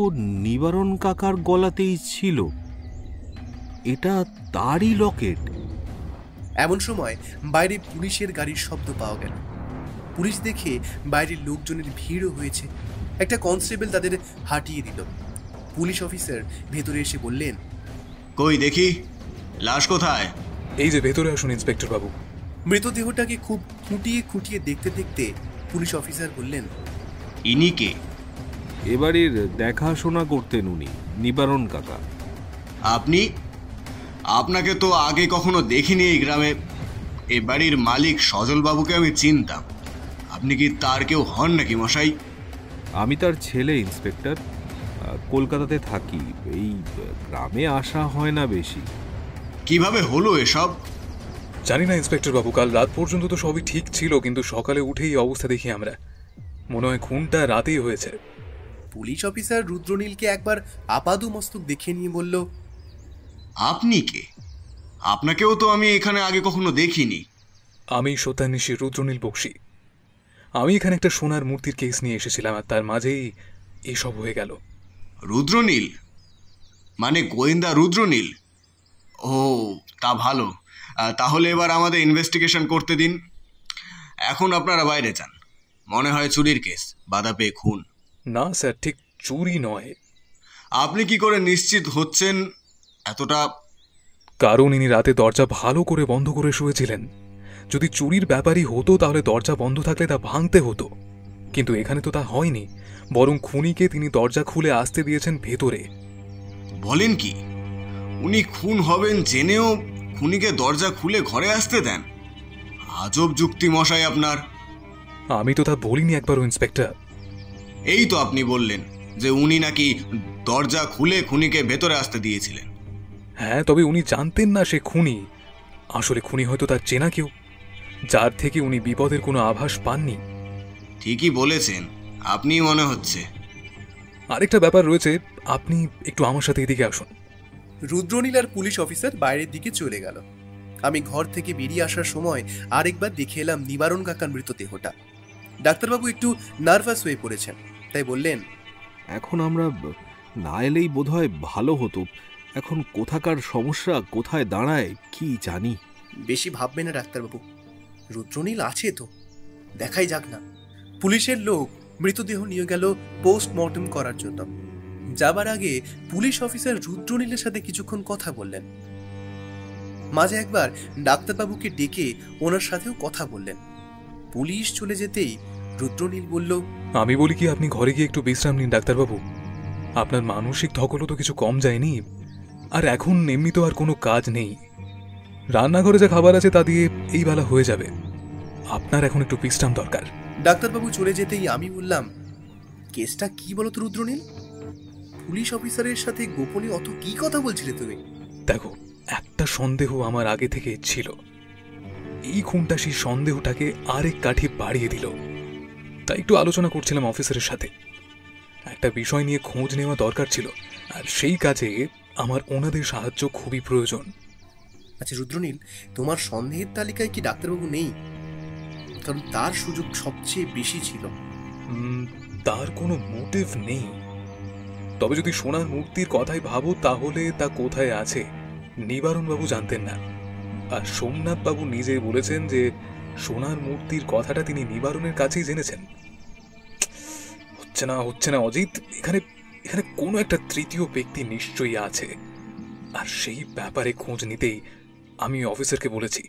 S5: নিবারণ কাকার গলাতেই ছিল, এটা তারই লকেট।
S2: এমন সময় বাইরে পুলিশের গাড়ির শব্দ পাওয়া গেল। পুলিশ দেখে বাইরের লোকজনের ভিড়ও হয়েছে। একটা কনস্টেবল তাদের হাঁটিয়ে দিল। পুলিশ অফিসার ভেতরে এসে বললেন,
S6: কই দেখি লাশ কোথায়?
S3: এই যে ভেতরে আসুন ইন্সপেক্টর বাবু।
S2: মৃতদেহটাকে খুব খুঁটিয়ে খুঁটিয়ে দেখতে দেখতে পুলিশ অফিসার বললেন,
S6: ইনি কে?
S5: এবারের দেখাশোনা করতেন উনি, নিবারণ কাকা।
S6: আপনি? আপনাকে তো আগে কখনো দেখিনি এই গ্রামে। এ বাড়ির মালিক সজলবাবুকে আমি চিনতাম। আপনি কি তার কেউ হন নাকি মশাই?
S5: আমি তার ছেলে ইন্সপেক্টর, কলকাতাতে থাকি। এই গ্রামে আসা হয় না বেশি।
S6: কিভাবে হলো এসব?
S3: জানি না ইন্সপেক্টর বাবু, কাল রাত পর্যন্ত তো সবই ঠিক ছিল, কিন্তু সকালে উঠেই অবস্থা দেখি আমরা। মনে হয় খুনটা রাতেই হয়েছে।
S2: পুলিশ অফিসার রুদ্রনীলকে একবার আপাদু মস্তক দেখে নিয়ে বলল,
S6: আপনি কে? আপনাকেও তো আমি এখানে আগে কখনো দেখিনি।
S3: আমি সত্যান্বেষী রুদ্রনীল বক্সী। আমি এখানে একটা সোনার মূর্তির কেস নিয়ে এসেছিলাম, আর তার মাঝেই এসব হয়ে গেল।
S6: রুদ্রনীল মানে গোয়েন্দা রুদ্রনীল? ও, তা ভালো। তাহলে এবার আমাদের ইনভেস্টিগেশন করতে দিন। এখন আপনারা বাইরে যান। মনে হয় চুরির কেস, বাধা পেয়ে খুন।
S3: না স্যার, ঠিক চুরি নয়।
S6: আপনি কি করে নিশ্চিত হচ্ছেন এতটা?
S3: কারণ ইনি রাতে দরজা ভালো করে বন্ধ করে শুয়েছিলেন। যদি চুরির ব্যাপারই হতো তাহলে দরজা বন্ধ থাকলে তা ভাঙতে হতো, কিন্তু এখানে তো তা হয়নি। বরং খুনিকে তিনি দরজা খুলে আসতে দিয়েছেন ভেতরে।
S6: বলেন কি? উনি খুন হবেন জেনেও খুনিকে দরজা খুলে ঘরে আসতে দেন? আজব যুক্তি মশাই আপনার।
S3: আমি তো তা বলিনি একবারও ইন্সপেক্টর।
S6: এই তো আপনি বললেন যে উনি নাকি দরজা খুলে খুনিকে ভেতরে আসতে দিয়েছিলেন।
S3: হ্যাঁ, তবে উনি জানতেন না সে খুনি। আসলে খুনি হয়তো তার চেনা কেউ, যার থেকে উনি বিপদের কোনো আভাস পাননি।
S6: ঠিকই বলেছেন, আপনি মনে হচ্ছে।
S3: আরেকটা ব্যাপার রয়েছে, আপনি একটু আমার সাথে এদিকে আসুন।
S2: রুদ্রনীল আর পুলিশ অফিসার বাইরের দিকে চলে গেল। আমি ঘর থেকে বেরিয়ে আসার সময় আরেকবার দেখে এলাম নিবারণ কাকার মৃতদেহটা। ডাক্তারবাবু একটু নার্ভাস হয়ে পড়েছেন, তাই বললেন,
S5: এখন আমরা না এলেই বোধহয় ভালো হতো। এখন কোথাকার সমস্যা কোথায় দাঁড়ায় কি জানি।
S2: বেশি ভাববে না ডাক্তারবাবু, রুদ্রনীল আছে তো, দেখাই যাক না। পুলিশের লোক মৃতদেহ নিয়ে গেল পোস্টমর্টম করার জন্য। যাবার আগে পুলিশ অফিসার রুদ্রনীলের সাথে কিছুক্ষণ কথা বললেন। মাঝে একবার ডাক্তারবাবুকে ডেকে ওনার সাথেও কথা বললেন। পুলিশ চলে যেতেই রুদ্রনীল বলল,
S3: আমি বলি কি, আপনি ঘরে গিয়ে একটু বিশ্রাম নিন ডাক্তারবাবু। আপনার মানসিক ধকলও তো কিছু কম যায়নি, আর এখন এমনি তো আর কোনো কাজ নেই। রান্নাঘরে যা খাবার আছে তা দিয়ে এই বেলা হয়ে যাবে। আপনার এখন একটু বিশ্রাম দরকার।
S2: ডাক্তারবাবু চলে যেতেই আমি বললাম, কেসটা কি বলো তো রুদ্রনীল? পুলিশ অফিসারের সাথে গোপনে অত কি কথা বলছিলে তুমি?
S3: দেখো, একটা সন্দেহ আমার আগে থেকে ছিল। এই খুনটা সেই সন্দেহটাকে আরেক কাঠি বাড়িয়ে দিল। তাই একটু আলোচনা করছিলাম অফিসারের সাথে। একটা বিষয় নিয়ে খোঁজ নেওয়া দরকার ছিল, আর সেই কাজে আমার ওনাদের সাহায্য খুবই প্রয়োজন।
S2: আচ্ছা রুদ্রনীল, তোমার সন্দেহের তালিকায় কি ডাক্তারবাবু নেই? কারণ তার সুযোগ সবচেয়ে বেশি ছিল।
S3: তার কোনো মোটিভ নেই, তবে যদি সোনার মূর্তির কথাই ভাবো তাহলে তা কোথায় আছে নিবারণবাবু জানতেন না। আর সোমনাথবাবু নিজে বলেছেন যে সোনার মূর্তির কথাটা তিনি নিবারণের কাছেই জেনেছেন। হচ্ছে না অজিত, এখানে এখানে কোনো একটা তৃতীয় ব্যক্তি নিশ্চয়ই আছে, আর সেই ব্যাপারে খোঁজ নিতেই আমি অফিসারকে বলেছি।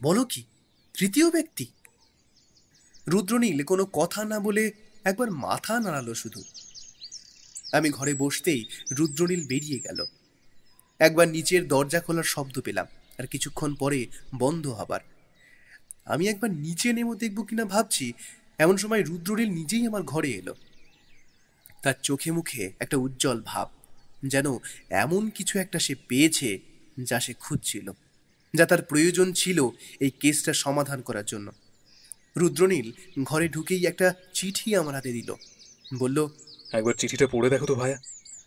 S2: বলো কি, তৃতীয় ব্যক্তি? রুদ্রনীল কোনো কথা না বলে একবার মাথা নাড়ালো শুধু। আমি ঘরে বসতেই রুদ্রনীল বেরিয়ে গেল। একবার নিচের দরজা খোলার শব্দ পেলাম, আর কিছুক্ষণ পরে বন্ধ হবার। আমি একবার নিচে নেমে দেখব কিনা ভাবছি, এমন সময় রুদ্রনীল নিজেই আমার ঘরে এলো। তার চোখে মুখে একটা উজ্জ্বল ভাব, যেন এমন কিছু একটা সে পেয়েছে যা সে খুঁজছিল, যা তার প্রয়োজন ছিল এই কেসটা সমাধান করার জন্য। রুদ্রনীল ঘরে ঢুকেই একটা চিঠি আমার হাতে দিল, বলল,
S3: একবার চিঠিটা পড়ে দেখো তো ভাইয়া।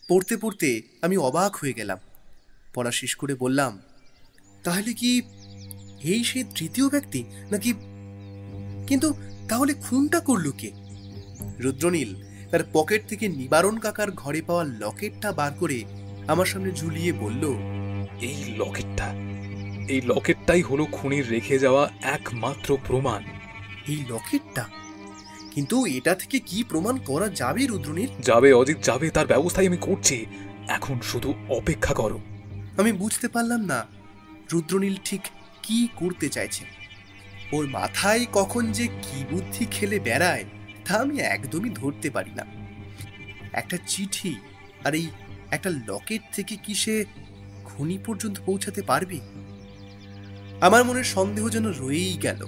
S2: পড়তে পড়তে আমি অবাক হয়ে গেলাম। পড়া শেষ করে বললাম, তাহলে কি এই সেই তৃতীয় ব্যক্তি নাকি? কিন্তু তাহলে খুনটা করলো কে? রুদ্রনীল তার পকেট থেকে নিবারণ কাকার ঘরে পাওয়া লকেটটা বার করে আমার সামনে ঝুলিয়ে বলল,
S3: এই লকেটটাই হলো খুনির রেখে যাওয়া একমাত্র প্রমাণ।
S2: এই লকেটটা? কিন্তু এটা থেকে কি প্রমাণ করা যাবে রুদ্রনীল?
S3: যাবে অজিত, যাবে, তার ব্যবস্থাই আমি করছি। এখন শুধু অপেক্ষা করো।
S2: আমি বুঝতে পারলাম না রুদ্রনীল ঠিক কি করতে চাইছে। ওর মাথায় কখন যে কি বুদ্ধি খেলে বেড়ায় তা আমি একদমই ধরতে পারি না। একটা চিঠি আর এই একটা লকেট থেকে কি সে খুনি পর্যন্ত পৌঁছাতে পারবে? আমার মনের সন্দেহ যেন রয়েই গেল।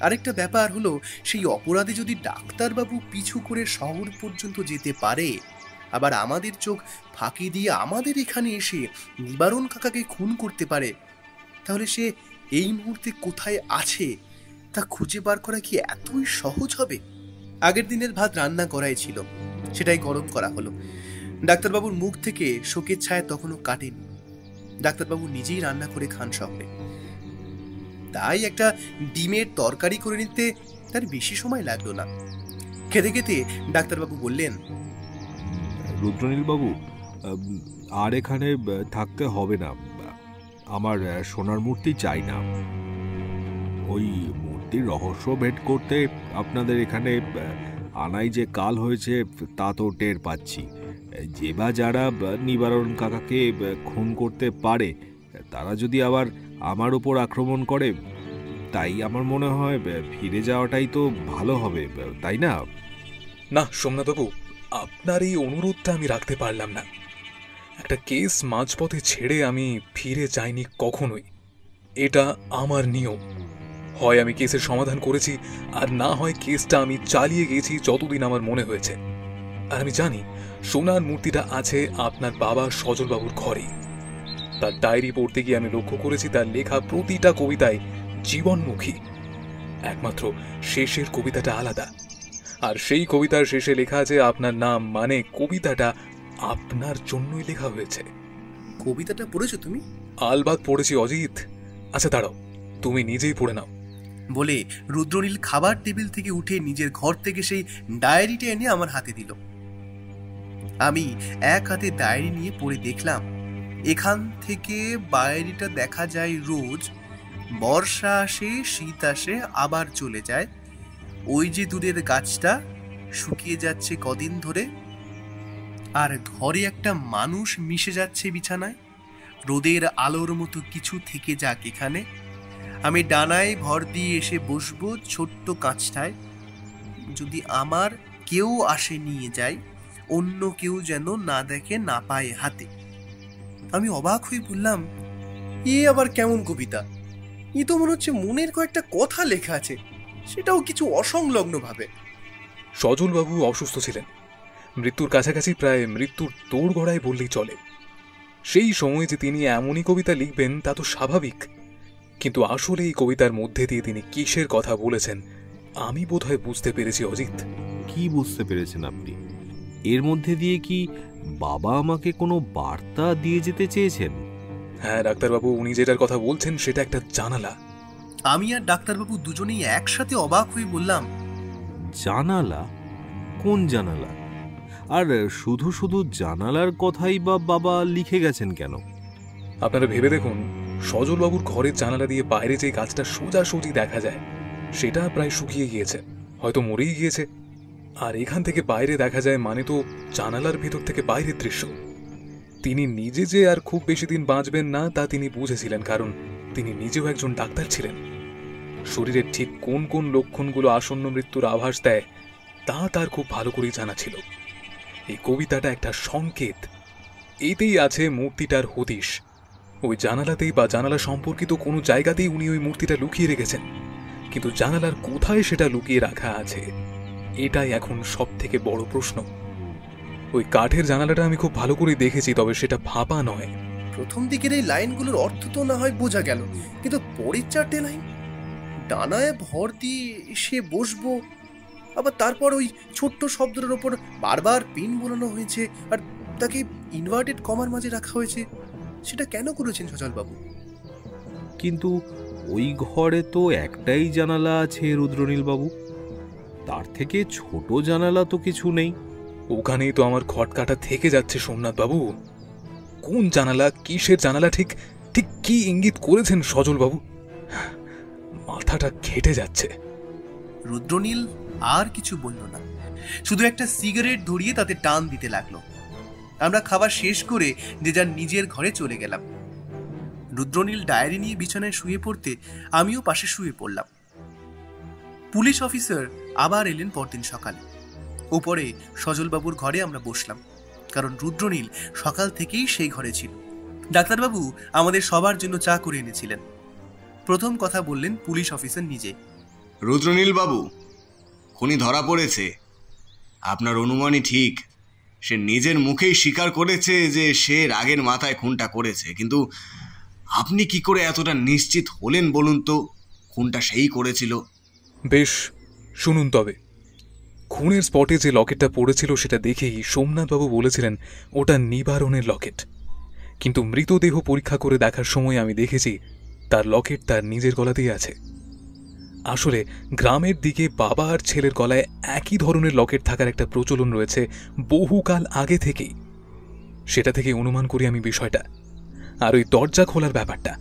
S2: আরেকটা ব্যাপার হলো, সেই অপরাধী যদি ডাক্তারবাবু পিছু করে শহর পর্যন্ত যেতে পারে, আবার আমাদের চোখ ফাঁকি দিয়ে আমাদের এখানে এসে নিবারণ কাকাকে খুন করতে পারে, তাহলে সে এই মুহূর্তে কোথায় আছে তা খুঁজে বার করা কি এতই সহজ হবে? আগের দিনের ভাত রান্না করাই ছিল, সেটাই গরম করা হলো। ডাক্তারবাবুর মুখ থেকে শোকের ছায়া তখনও কাটেনি। ডাক্তারবাবু নিজেই রান্না করে খান শহরে, তাই একটা ডিমের তরকারি করে নিতে তার বেশি সময় লাগলো না। খেতে খেতে ডাক্তারবাবু বললেন,
S5: রুদ্রনীল বাবু, আর এখানে থাকতে হবে না। আমার সোনার মূর্তি চাই না। ওই মূর্তির রহস্য ভেদ করতে আপনাদের এখানে আনাই যে কাল হয়েছে তা তো টের পাচ্ছি। যে বা যারা নিবারণ কাকাকে খুন করতে পারে তারা যদি আবার আমার উপর আক্রমণ করে, তাই আমার মনে হয় ফিরে যাওয়াটাই তো ভালো হবে, তাই না?
S3: না সোমনাথবাবু, আপনার এই অনুরোধটা আমি রাখতে পারলাম না। একটা কেস মাঝপথে ছেড়ে আমি ফিরে যাইনি কখনোই। এটা আমার নিয়ম। হয় আমি কেসের সমাধান করেছি, আর না হয় কেসটা আমি চালিয়ে গেছি যতদিন আমার মনে হয়েছে। আর আমি জানি সোনার মূর্তিটা আছে আপনার বাবা সজলবাবুর ঘরে। তার ডায়েরি পড়তে গিয়ে আমি লক্ষ্য করেছি তার লেখা প্রতিটা কবিতায় জীবনমুখী। একমাত্র শেষের কবিতাটা আলাদা, আর সেই কবিতার শেষে লেখা আছে আপনার নাম, মানে কবিতাটা আপনার জন্যই লেখা হয়েছে।
S2: কবিতাটা পড়েছো তুমি?
S3: আলবাত পড়েছি অজিত। আচ্ছা দাঁড়াও, তুমি নিজেই পড়ে নাও।
S2: বলে রুদ্রনীল খাবার টেবিল থেকে উঠে নিজের ঘর থেকে সেই ডায়েরিটা এনে আমার হাতে দিল। আমি এক হাতে ডায়েরি নিয়ে পড়ে দেখলাম, এখান থেকে ডায়েরিটা দেখা যায় রোজ। বর্ষা আসে, শীত আসে, আবার চলে যায়। ওই যে দূরের গাছটা শুকিয়ে যাচ্ছে কদিন ধরে, আর ঘরে একটা মানুষ মিশে যাচ্ছে বিছানায়। রোদের আলোর মতো কিছু থেকে যাক এখানে। আমি ডানায় ভর দিয়ে এসে বসবো ছোট্ট কাঁচটায়। যদি আমার কেউ আসে নিয়ে যায়, অন্য কেউ যেন না দেখে, না পায় হাতে। আমি অবাক হয়ে বললাম, এ আবার কেমন কবিতা? এ তো মনে হচ্ছে মনের কয়েকটা কথা লেখা আছে, সেটাও কিছু অসংলগ্ন ভাবে।
S3: সজলবাবু অসুস্থ ছিলেন, মৃত্যুর কাছাকাছি, প্রায় মৃত্যুর দোরগোড়ায় বললেই চলে। সেই সময় যে তিনি এমনই কবিতা লিখবেন তা তো স্বাভাবিক, কিন্তু আসলে এই কবিতার মধ্যে দিয়ে তিনি কিসের কথা বলেছেন আমি বোধহয় বুঝতে পেরেছি অজিত।
S5: কি বুঝতে পেরেছেন আপনি? এর মধ্যে দিয়ে কি বাবা আমাকে কোনো বার্তা দিয়ে যেতে চেয়েছেন?
S3: হ্যাঁ ডাক্তারবাবু, উনি যেটার কথা বলছেন সেটা একটা জানালা।
S2: আমি আর ডাক্তারবাবু দুজনেই একসাথে অবাক হয়ে বললাম,
S5: জানালা? কোন জানালা? আর শুধু শুধু জানালার কথাই বা বাবা লিখে গেছেন কেন?
S3: আপনারা ভেবে দেখুন, সজলবাবুর ঘরের জানালা দিয়ে বাইরে যে গাছটা সোজাসুজি দেখা যায় সেটা প্রায় শুকিয়ে গিয়েছে, হয়তো মরেই গিয়েছে। আর এখান থেকে বাইরে দেখা যায় মানে তো জানালার ভেতর থেকে বাইরের দৃশ্য। তিনি নিজে যে আর খুব বেশি দিন বাঁচবেন না তা তিনি বুঝেছিলেন, কারণ তিনি নিজেও একজন ডাক্তার ছিলেন। শরীরের ঠিক কোন কোন লক্ষণগুলো আসন্ন মৃত্যুর আভাস দেয় তা তার খুব ভালো করেই জানা ছিল। এই কবিতাটা একটা সংকেত। এতেই আছে মূর্তিটার হদিশ। ওই জানালাতেই বা জানালা সম্পর্কিত কোনো জায়গাতেই উনি ওই মূর্তিটা লুকিয়ে রেখেছেন, কিন্তু জানালার কোথায় সেটা লুকিয়ে রাখা আছে এটাই এখন সব থেকে বড় প্রশ্ন। ওই কাঠের জানালাটা আমি খুব ভালো করে দেখেছি, তবে সেটা ফাঁপা নয়।
S2: প্রথম দিকের এই লাইনগুলোর অর্থ তো না হয় বোঝা গেল, কিন্তু পরের চারটে লাইন, ডানায় ভর দিয়ে এসে বসবো, আবার তারপর ওই ছোট্ট শব্দের ওপর বারবার পিন বোলানো হয়েছে, আর তাকে ইনভার্টেড কমার মাঝে রাখা হয়েছে, সেটা কেন করেছেন সজলবাবু?
S5: কিন্তু ওই ঘরে তো একটাই জানালা আছে রুদ্রনীল বাবু, তার থেকে ছোট জানালা তো কিছু নেই।
S3: ওখানেই তো আমার খটকাটা থেকে যাচ্ছে সোমনাথ বাবু। কোন জানালা, কিসের জানালা, ঠিক ঠিক কি ইঙ্গিত করেছেন সজলবাবু? মাথাটা ঘেটে যাচ্ছে।
S2: রুদ্রনীল আর কিছু বলল না, শুধু একটা সিগারেট ধরিয়ে তাতে টান দিতে লাগলো। আমরা খাবার শেষ করে যে যার নিজের ঘরে চলে গেলাম। রুদ্রনীল ডায়েরি নিয়ে বিছানায় শুয়ে পড়তে আমিও পাশে শুয়ে পড়লাম। পুলিশ অফিসার আবার এলেন পরদিন সকালে। উপরে সজলবাবুর ঘরে আমরা বসলাম, কারণ রুদ্রনীল সকাল থেকেই সেই ঘরে ছিল। ডাক্তারবাবু আমাদের সবার জন্য চা করে এনেছিলেন। প্রথম কথা বললেন পুলিশ অফিসার নিজে।
S6: রুদ্রনীল বাবু, খুনি ধরা পড়েছে। আপনার অনুমানই ঠিক। সে নিজের মুখেই স্বীকার করেছে যে সে রাগের মাথায় খুনটা করেছে, কিন্তু আপনি কি করে এতটা নিশ্চিত হলেন বলুন তো খুনটা সেই করেছিল?
S3: বেশ, শুনুন তবে। খুনের স্পটে যে লকেটটা পড়েছিল সেটা দেখেই সোমনাথবাবু বলেছিলেন ওটা নিবারণের লকেট। কিন্তু মৃতদেহ পরীক্ষা করে দেখার সময় আমি দেখেছি তার লকেট তার নিজের গলাতেই আছে। আসলে গ্রামের দিকে বাবা আর ছেলের গলায় একই ধরনের লকেট থাকার একটা প্রচলন রয়েছে বহুকাল আগে থেকেই। সেটা থেকে অনুমান করি আমি বিষয়টা। আর ওই দরজা খোলার ব্যাপারটা,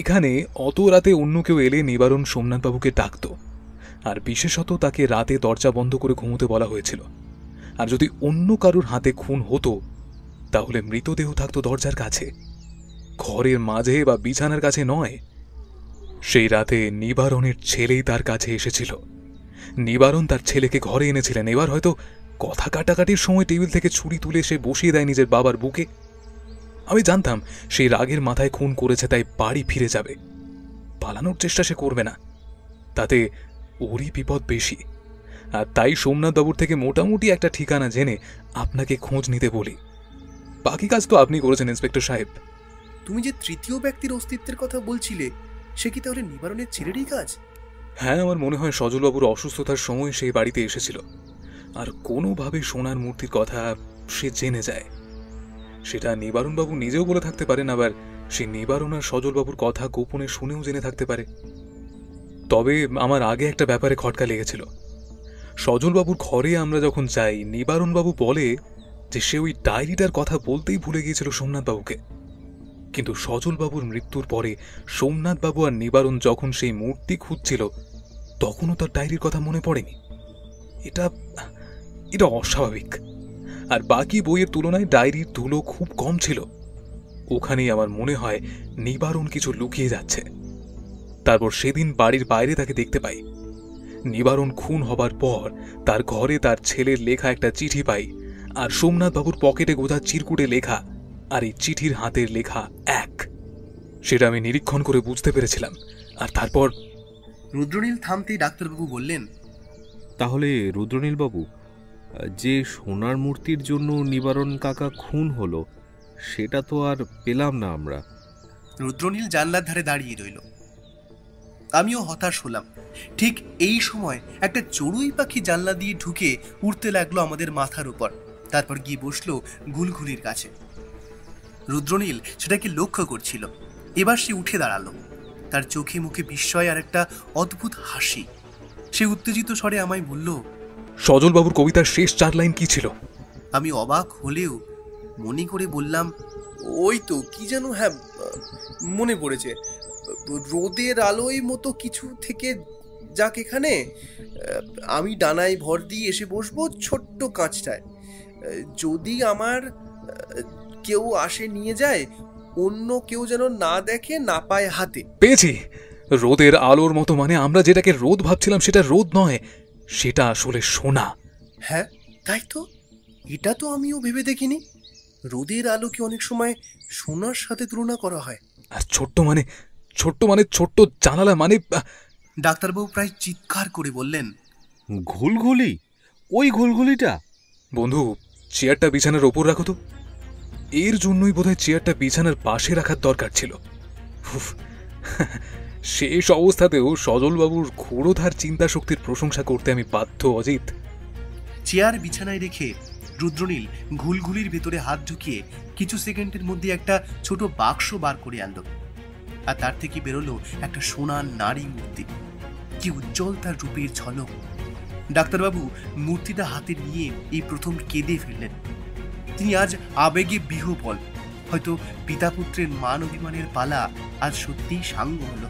S3: এখানে অত রাতে অন্য কেউ এলে নিবারণ সোমনাথবাবুকে ডাকত, আর বিশেষত তাকে রাতে দরজা বন্ধ করে ঘুমোতে বলা হয়েছিল। আর যদি অন্য কারুর হাতে খুন হতো তাহলে মৃতদেহ থাকতো দরজার কাছে, ঘরের মাঝে বা বিছানার কাছে নয়। সেই রাতে নিবারণের ছেলেই তার কাছে এসেছিল। নিবারণ তার ছেলেকে ঘরে এনেছিলেন। এবার হয়তো কথা কাটাকাটির সময় টেবিল থেকে ছুরি তুলে সে বসিয়ে দেয় নিজের বাবার বুকে। আমি জানতাম সেই রাগের মাথায় খুন করেছে, তাই বাড়ি ফিরে যাবে, পালানোর চেষ্টা সে করবে না, তাতে ওরই বিপদ বেশি। আর তাই সোমনাথবাবুর থেকে মোটামুটি একটা ঠিকানা জেনে আপনাকে খোঁজ নিতে বলি। বাকি কাজ তো আপনি করেছেন ইন্সপেক্টর সাহেব।
S2: তুমি যে তৃতীয় ব্যক্তির অস্তিত্বের কথা বলছিলে, সে কি তাহলে নিবারণের ছেলেরই কাজ?
S3: হ্যাঁ, আমার মনে হয় সজলবাবুর অসুস্থতার সময় সেই বাড়িতে এসেছিল, আর কোনোভাবে সোনার মূর্তির কথা সে জেনে যায়। সেটা নিবারণবাবু নিজেও বলে থাকতে পারেন, আবার সে নিবারণ আর সজলবাবুর কথা গোপনে শুনেও জেনে থাকতে পারে। তবে আমার আগে একটা ব্যাপারে খটকা লেগেছিল। সজলবাবুর ঘরে আমরা যখন যাই, নিবারণবাবু বলে যে সে ওই ডায়েরিটার কথা বলতেই ভুলে গিয়েছিল সোমনাথবাবুকে। কিন্তু সজলবাবুর মৃত্যুর পরে সোমনাথবাবু আর নিবারণ যখন সেই মূর্তি খুঁজছিল তখনও তার ডায়েরির কথা মনে পড়েনি। এটা এটা অস্বাভাবিক। আর বাকি বইয়ের তুলনায় ডায়েরির ধুলো খুব কম ছিল। ওখানেই আমার মনে হয় নিবারণ কিছু লুকিয়ে যাচ্ছে। তারপর সেদিন বাড়ির বাইরে তাকে দেখতে পাই। নিবারণ খুন হবার পর তার ঘরে তার ছেলের লেখা একটা চিঠি পাই, আর সোমনাথবাবুর পকেটে গোজা চিরকুটে লেখা, আর এই চিঠির হাতের লেখা এক। সেটা আমি নিরীক্ষণ করে বুঝতে পেরেছিলাম। আর তারপর
S2: রুদ্রনীল থামতেই ডাক্তারবাবু বললেন,
S5: তাহলে রুদ্রনীলবাবু, যে সোনার মূর্তির জন্য নিবারণ কাকা খুন হলো সেটা তো আর পেলাম না আমরা।
S2: রুদ্রনীল জানলার ধারে দাঁড়িয়ে রইল। আমিও হতাশ হলাম। ঠিক এই সময় একটা চড়ুই পাখি জানলা দিয়ে ঢুকে উড়তে লাগলো আমাদের মাথার উপর, তারপর গিয়ে বসলো গুলগুলির কাছে। রুদ্রনীল সেটাকে লক্ষ্য করছিল। এবার সে উঠে দাঁড়ালো। তার চোখে মুখে বিস্ময় আর একটা অদ্ভুত হাসি। সে উত্তেজিত স্বরে আমায় বলল,
S3: সজলবাবুর কবিতার শেষ 4 লাইন কি ছিল?
S2: আমি অবাক হলেও মনে করে বললাম, ওই তো কি যেন, হ্যাঁ মনে পড়েছে, রোদের আলোয় মতো কিছু থেকে যাক এখানে, আমি ডানায় ভর দিয়ে এসে বসবো ছোট্ট কাঁচটায়, যদি আমার কেউ আসে নিয়ে যায়, অন্য কেউ যেন না দেখে না পায় হাতে।
S3: পেয়েছি। রোদের আলোর মতো মানে আমরা যেটাকে রোদ ভাবছিলাম সেটা রোদ নয়, সেটা আসলে সোনা।
S2: হ্যাঁ তাই তো, এটা তো আমিও ভেবে দেখিনি। রোদের আলোকে অনেক সময় সোনার সাথে তুলনা করা হয়।
S3: আর ছোট্ট মানে ছোট্ট জানালা মানে।
S2: ডাক্তারবাবু প্রায় চিৎকার করে বললেন,
S5: ঘুলঘুলি? ওই ঘুলঘুলিটা?
S3: বন্ধু, চেয়ারটা বিছানার ওপর রাখো তো। এর জন্যই বোধহয় চেয়ারটা বিছানার পাশে রাখার দরকার ছিল। শেষ অবস্থাতেও সজলবাবুর ক্ষুরোধার চিন্তা শক্তির প্রশংসা করতে আমি বাধ্য অজিত।
S2: চেয়ার বিছানায় রেখে রুদ্রনীল ঘুলঘুলির ভেতরে হাত ঢুকিয়ে কিছু সেকেন্ডের মধ্যে একটা ছোট বাক্স বার করে আনলো, আর তার থেকে বেরোলো একটা সোনার নারী মূর্তি। কি উজ্জ্বল তার রূপের ঝলক! ডাক্তারবাবু মূর্তিটা হাতে নিয়ে এই প্রথম কেঁদে ফেললেন। তিনি আজ আবেগে বিহ্বল। হয়তো পিতা পুত্রের মান অভিমানের পালা আজ সত্যিই সাঙ্গ হলো।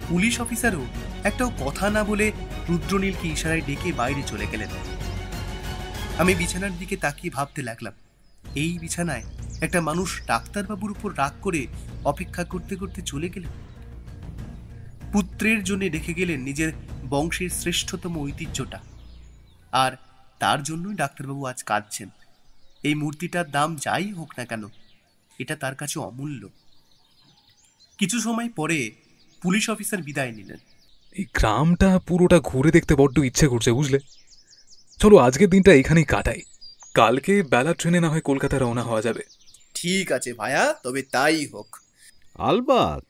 S2: পুলিশ অফিসারও একটাও কথা না বলে রুদ্রনীলকে ইশারায় ডেকে বাইরে চলে গেলেন। আমি বিছানার দিকে তাকিয়ে ভাবতে লাগলাম, এই বিছানায় একটা মানুষ ডাক্তারবাবুর উপর রাগ করে অপেক্ষা করতে করতে চলে গেলেন। পুত্রের জন্য রেখে গেলেন নিজের বংশের শ্রেষ্ঠতম ঐতিহ্যটা, আর তার জন্যই ডাক্তারবাবু আজ কাঁদছেন। এই মূর্তিটার দাম যাই হোক না কেন, এটা তার কাছে অমূল্য। কিছু সময় পরে পুলিশ অফিসার বিদায় নিলেন।
S3: এই গ্রামটা পুরোটা ঘুরে দেখতে বড্ড ইচ্ছে করছে, বুঝলে? চলো আজকের দিনটা এখানেই কাটাই, কালকে বেলা ট্রেনে না হয় কলকাতা রওনা হওয়া যাবে।
S2: ঠিক আছে ভায়া, তবে তাই হোক।
S5: আলবাত,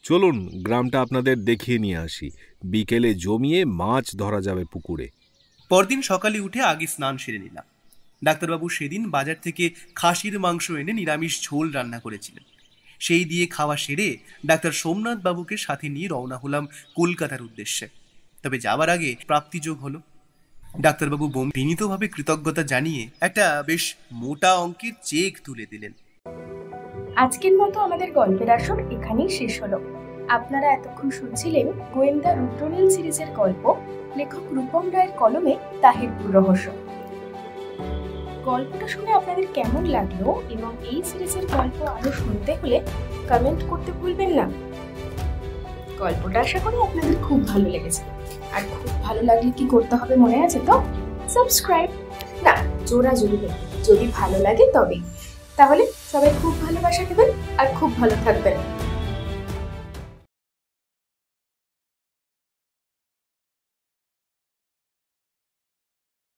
S5: চলুন গ্রামটা আপনাদের দেখিয়ে নিয়ে আসি। বিকেলে জমিয়ে মাছ ধরা যাবে পুকুরে।
S2: পরদিন সকালে উঠে আগে স্নান সেরে নিলাম। ডাক্তারবাবু সেদিন বাজার থেকে খাসির মাংস এনে নিরামিষ ঝোল রান্না করেছিলেন। সেই দিয়ে খাওয়া সেরে ডাক্তার সোমনাথ বাবুকে সাথে নিয়ে রওনা হলাম কলকাতার উদ্দেশ্যে। তবে যাওয়ার আগে প্রাপ্তিযোগ হলো। ডাক্তারবাবু বিনীতভাবে কৃতজ্ঞতা জানিয়ে একটা বেশ মোটা অঙ্কের চেক তুলে দিলেন।
S1: আজকের মতো আমাদের গল্পের আসর এখানেই শেষ হলো। আপনারা এতক্ষণ শুনছিলেন গোয়েন্দা রুদ্রনীল সিরিজের গল্প, লেখক রূপম রায়ের কলমে তাহিরপুর রহস্য। গল্পটা শুনে আপনাদের কেমন লাগলো এবং এই সিরিজের গল্প আরো শুনতে হলে কমেন্ট করতে ভুলবেন না। গল্পটা আশা করি আপনাদের খুব ভালো লেগেছে। আর খুব ভালো লাগলে কি করতে হবে মনে আছে তো? সাবস্ক্রাইব না, জোরাজোরি দেবেন যদি ভালো লাগে তবেই। তাহলে সবাই খুব ভালোবাসা দেবেন আর খুব ভালো থাকবেন।